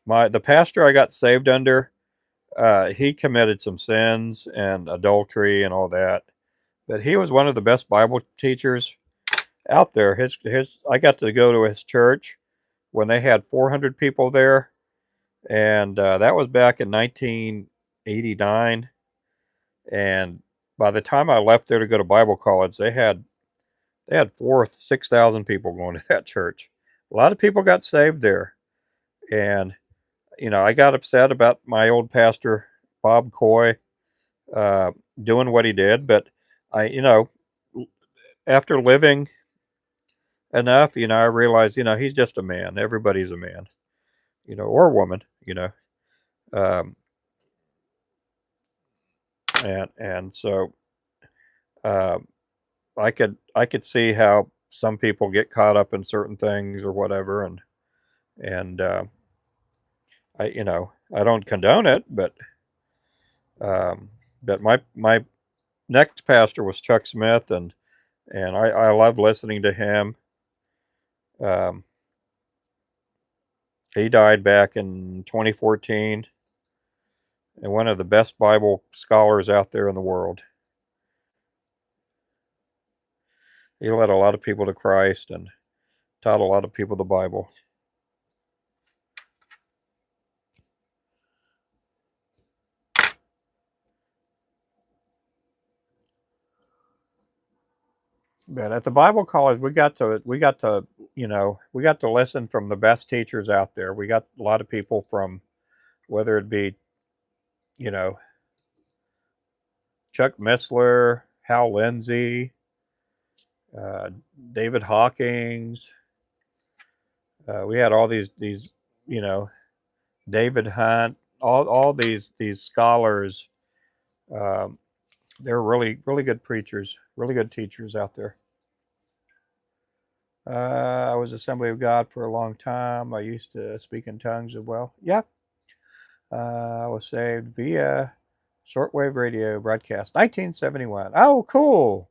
the pastor I got saved under, he committed some sins and adultery and all that. But he was one of the best Bible teachers out there. His I got to go to his church when they had 400 people there, and that was back in 1989. And by the time I left there to go to Bible college, they had 6,000 people going to that church. A lot of people got saved there, and you know, I got upset about my old pastor Bob Coy uh, doing what he did, but you know, after living enough, you know, I realized, you know, he's just a man. Everybody's a man, you know, or a woman, you know, um, and so uh, I could see how some people get caught up in certain things or whatever, and I you know I don't condone it, um, but my next pastor was Chuck Smith, and I love listening to him. Um, he died back in 2014, and one of the best Bible scholars out there in the world. He led a lot of people to Christ and taught a lot of people the Bible. But at the Bible college, we got to listen from the best teachers out there. We got a lot of people from, whether it be, you know, Chuck Missler, Hal Lindsey, uh, David Hawkins. We had all these, you know, David Hunt, all these scholars, um, They're really, really good preachers, really good teachers out there. I was Assembly of God for a long time. I used to speak in tongues as well. Yeah. I was saved via shortwave radio broadcast, 1971. Oh, cool.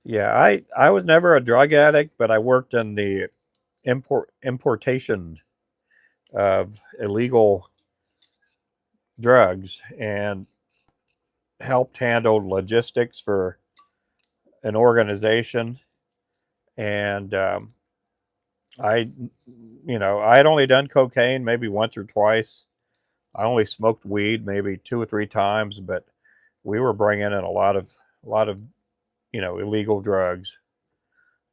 Yeah, I was never a drug addict, but I worked in the importation of illegal drugs and helped handle logistics for an organization. And I, I had only done cocaine maybe once or twice. I only smoked weed maybe 2 or 3 times, but we were bringing in a lot of illegal drugs.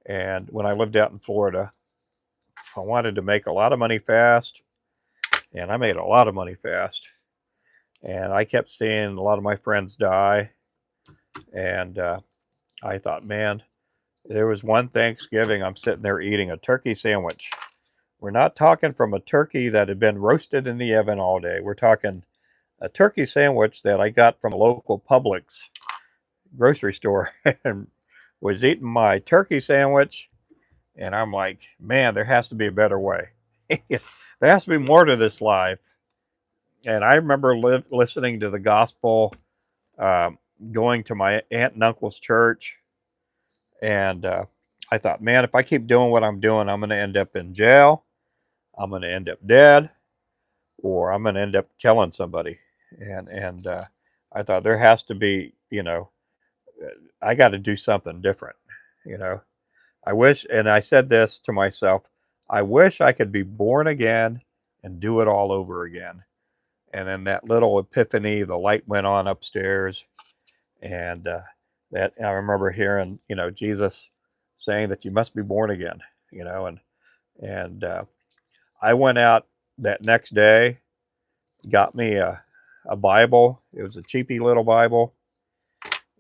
And when I lived out in Florida, I wanted to make a lot of money fast, and I made a lot of money fast. And I kept seeing a lot of my friends die, and I thought, man, there was one Thanksgiving I'm sitting there eating a turkey sandwich. We're not talking from a turkey that had been roasted in the oven all day. We're talking a turkey sandwich that I got from a local Publix grocery store and was eating my turkey sandwich. And I'm like, man, there has to be a better way. There has to be more to this life. And I remember listening to the gospel, going to my aunt and uncle's church. And I thought, man, if I keep doing what I'm doing, I'm going to end up in jail. I'm going to end up dead, or I'm going to end up killing somebody. And I thought there has to be, I got to do something different. You know, I wish, and I said this to myself, I wish I could be born again and do it all over again. And then that little epiphany, the light went on upstairs, and that I remember hearing, Jesus saying that you must be born again, and I went out that next day, got me a Bible. It was a cheapy little Bible.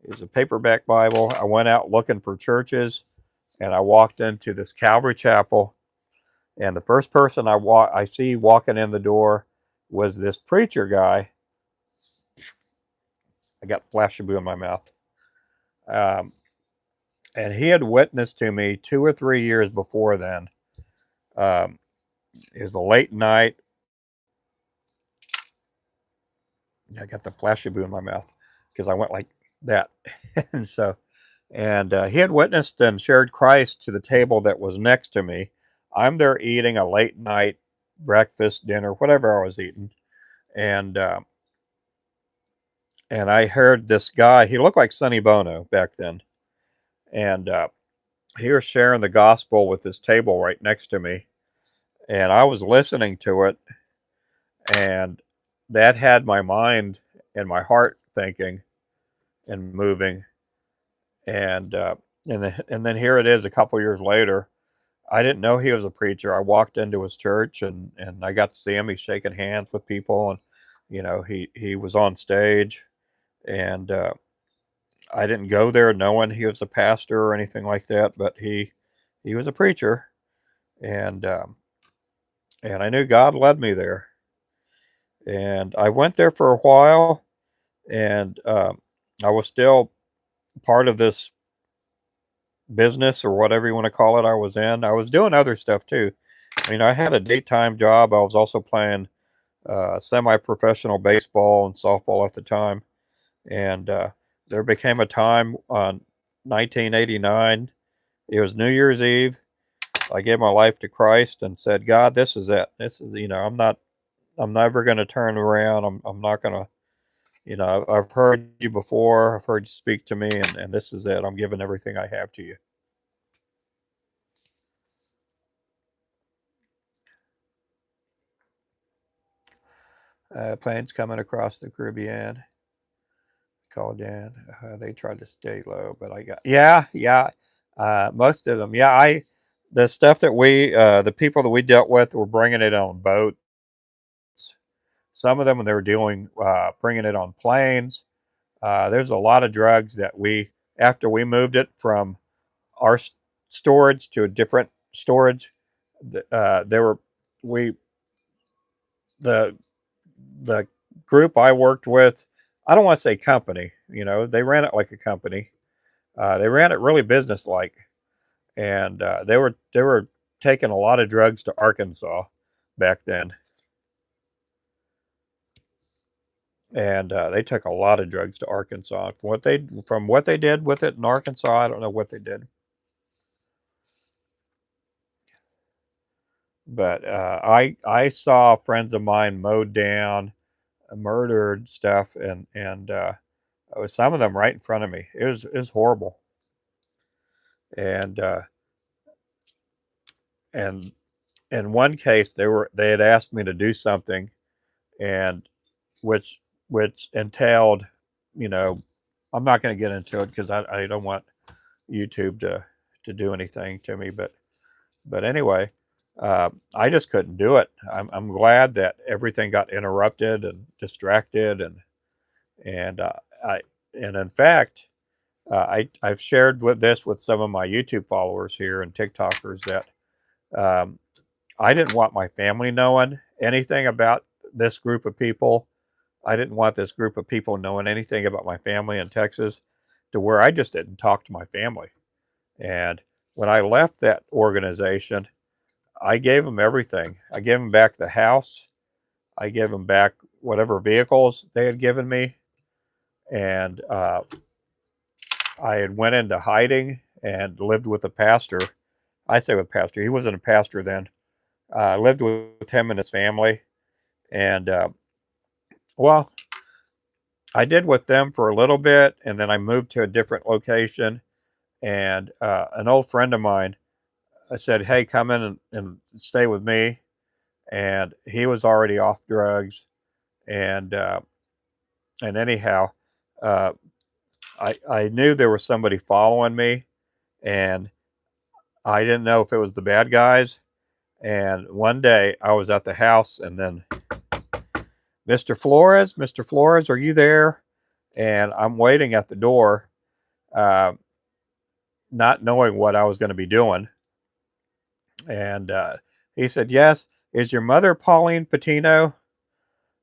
It was a paperback Bible. I went out looking for churches, and I walked into this Calvary Chapel, and the first person I see walking in the door was this preacher guy. I got flashaboo in my mouth. Um, and he had witnessed to me 2 or 3 years before then. Um, it was a late night. I got the flashaboo in my mouth because I went like that. And he had witnessed and shared Christ to the table that was next to me. I'm there eating a late night breakfast, dinner, whatever I was eating. And and I heard this guy, he looked like Sonny Bono back then. And he was sharing the gospel with this table right next to me. And I was listening to it, and that had my mind and my heart thinking and moving. And and then here it is a couple years later. I didn't know he was a preacher. I walked into his church, and I got to see him. He's shaking hands with people, and he was on stage, and I didn't go there knowing he was a pastor or anything like that, but he was a preacher, and and I knew God led me there, and I went there for a while, and I was still part of this business or whatever you want to call it. I was in. I was doing other stuff too. I mean, I had a daytime job. I was also playing semi-professional baseball and softball at the time, and there became a time on 1989. It was New Year's Eve. I gave my life to Christ and said, God, this is it. This is, I'm never going to turn around. I'm not going to, I've heard you before. I've heard you speak to me, and this is it. I'm giving everything I have to you. Planes coming across the Caribbean. Called in. They tried to stay low, but I got, yeah. Most of them, yeah. The stuff that the people that we dealt with were bringing it on boats. Some of them, when they were doing, bringing it on planes. There's a lot of drugs that after we moved it from our storage to a different storage, there were we the the group I worked with, I don't want to say company, they ran it like a company. They ran it really businesslike, and they were taking a lot of drugs to Arkansas back then, and they took a lot of drugs to Arkansas. From what they did with it in Arkansas, I don't know what they did, but I saw friends of mine mowed down, murdered stuff, and it was some of them right in front of me. It was horrible, and and in one case they had asked me to do something, and which which entailed, you know, I'm not going to get into it because I don't want YouTube to do anything to me, but anyway, I just couldn't do it. I'm glad that everything got interrupted and distracted, and I and in fact, I've shared with some of my YouTube followers here and TikTokers that um, I didn't want my family knowing anything about this group of people. I didn't want this group of people knowing anything about my family in Texas, to where I just didn't talk to my family. And when I left that organization, I gave them everything. I gave them back the house. I gave them back whatever vehicles they had given me, and I had went into hiding and lived with a pastor. I say with pastor. He wasn't a pastor then. Lived with him and his family, and well, I did with them for a little bit, and then I moved to a different location. And an old friend of mine, I said, "Hey, come in and stay with me." And he was already off drugs, and anyhow, uh, I knew there was somebody following me, and I didn't know if it was the bad guys. And one day I was at the house, and then Mr. Flores, are you there? And I'm waiting at the door, uh, not knowing what I was going to be doing. And he said, "Yes, is your mother Pauline Patino?"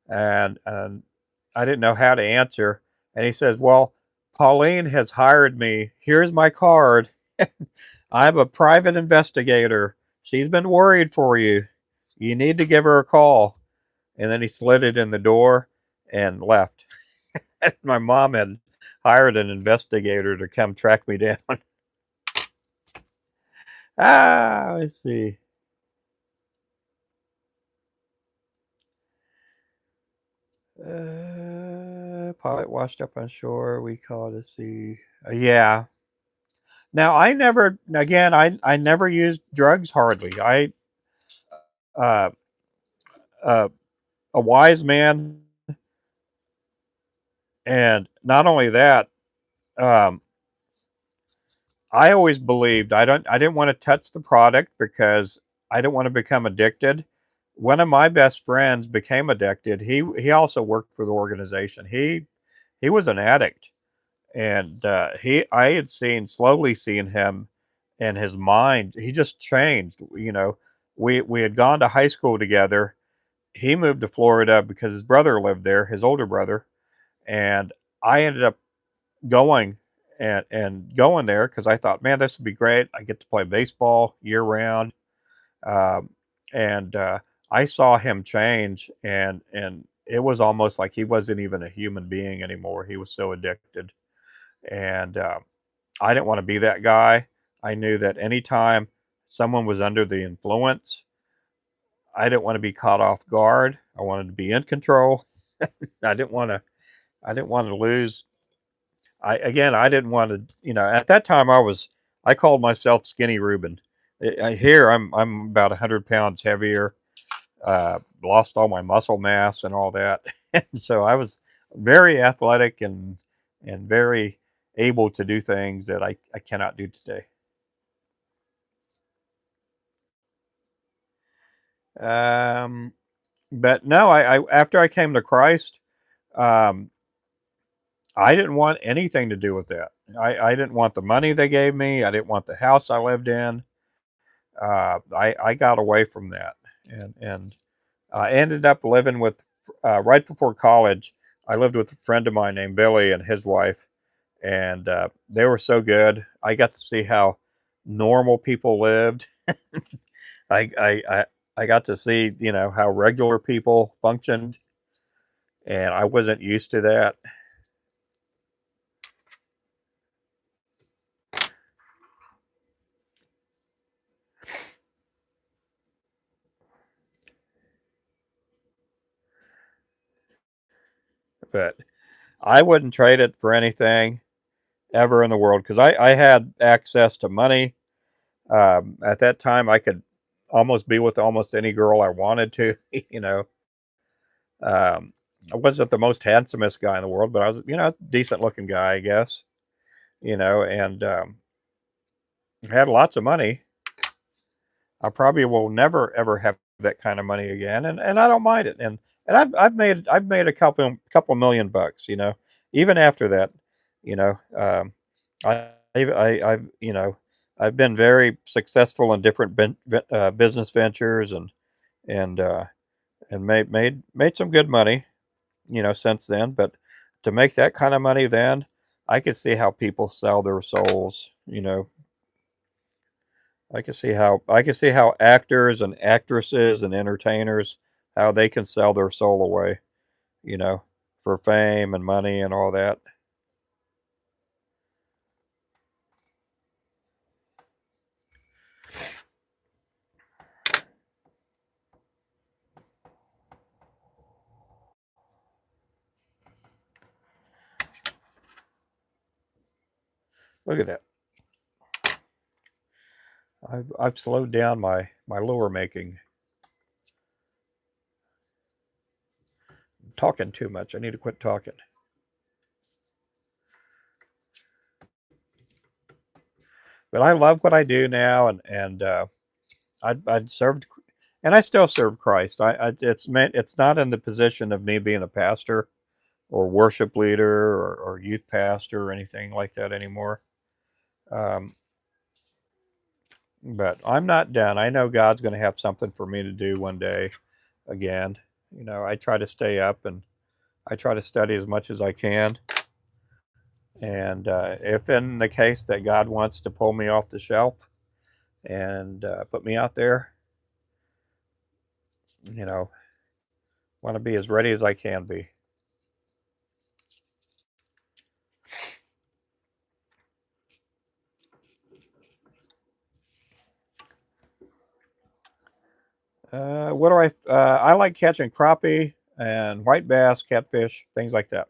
And I didn't know how to answer. And he says, "Well, Pauline has hired me. Here's my card. I'm a private investigator. She's been worried for you. You need to give her a call." And then he slid it in the door and left. My mom had hired an investigator to come track me down. Let's see. Pilot washed up on shore. We call to see. Yeah. Now I never used drugs hardly. Uh, uh, a wise man, and not only that, um, I always believed I didn't want to touch the product because I didn't want to become addicted. One of my best friends became addicted. He also worked for the organization. He was an addict, and he I had slowly seen him and his mind. He just changed. We had gone to high school together. He moved to Florida because his brother lived there, his older brother, and I ended up going and going there because I thought, man, this would be great. I get to play baseball year round, um, and I saw him change, and it was almost like he wasn't even a human being anymore. He was so addicted, and I didn't want to be that guy. I knew that anytime someone was under the influence, I didn't want to be caught off guard. I wanted to be in control. I didn't want to. I didn't want to lose. I didn't want to. At that time, I called myself Skinny Ruben. Here, I'm about 100 pounds heavier. Lost all my muscle mass and all that, and so I was very athletic and very able to do things that I cannot do today. Um, but no, I after I came to Christ, um, I didn't want anything to do with that. I didn't want the money they gave me. I didn't want the house I lived in. I got away from that, And I ended up living with right before college. I lived with a friend of mine named Billy and his wife, and they were so good. I got to see how normal people lived. I I I, I got to see, you know, how regular people functioned, and I wasn't used to that. But I wouldn't trade it for anything ever in the world because I had access to money. At that time, I could almost be with almost any girl I wanted to. You know, um, I wasn't the most handsomest guy in the world, but I was, you know, a decent looking guy, I guess. You know, and had lots of money. I probably will never ever have that kind of money again, and I don't mind it. And I've made a couple million bucks. You know, even after that, you know, I've you know, I've been very successful in different business ventures and uh, and made some good money. You know, since then, but to make that kind of money then, I could see how people sell their souls. You know, I can see how actors and actresses and entertainers how they can sell their soul away, you know, for fame and money and all that. Look at that. I've slowed down my lure making. I'm talking too much. I need to quit talking. But I love what I do now, and I'd served, and I still serve Christ. It's not in the position of me being a pastor or worship leader or youth pastor or anything like that anymore. Um, but I'm not done. I know God's going to have something for me to do one day again. You know, I try to stay up and I try to study as much as I can. And if in the case that God wants to pull me off the shelf and put me out there, you know, want to be as ready as I can be. What do I like catching crappie and white bass, catfish, things like that.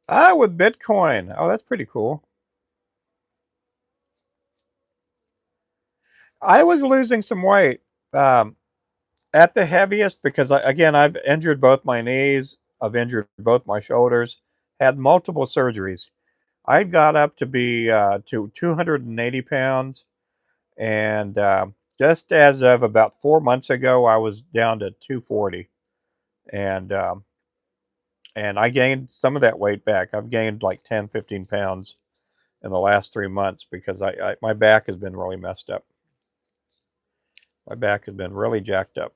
Ah, with Bitcoin. Oh, that's pretty cool. I was losing some weight um, at the heaviest because, again, I've injured both my knees, I've injured both my shoulders, had multiple surgeries. I got up to be to 280 pounds, and just as of about 4 months ago, I was down to 240, and and I gained some of that weight back. I've gained like 10, 15 pounds in the last 3 months because my back has been really messed up. My back has been really jacked up.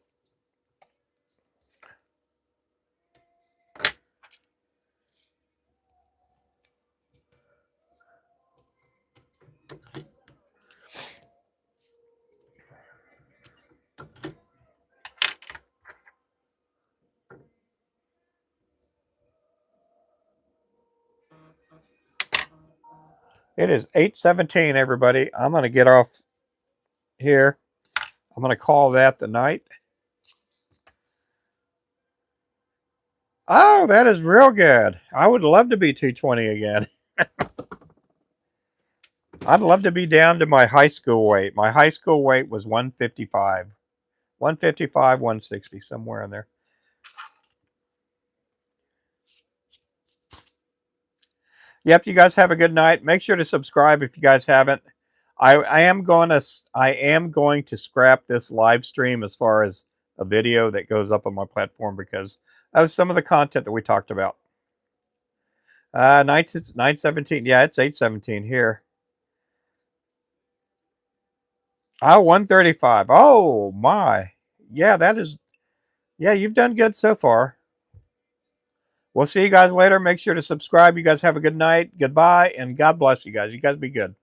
It is 8:17, everybody. I'm going to get off here. I'm going to call that the night. Oh, that is real good. I would love to be 220 again. I'd love to be down to my high school weight. My high school weight was 155. 155, 160, somewhere in there. Yep, you guys have a good night. Make sure to subscribe if you guys haven't. I am going to scrap this live stream as far as a video that goes up on my platform because of some of the content that we talked about. 9:17. Yeah, it's 8:17 here. Oh, 135. Oh, my. Yeah, that is... Yeah, you've done good so far. We'll see you guys later. Make sure to subscribe. You guys have a good night. Goodbye, and God bless you guys. You guys be good.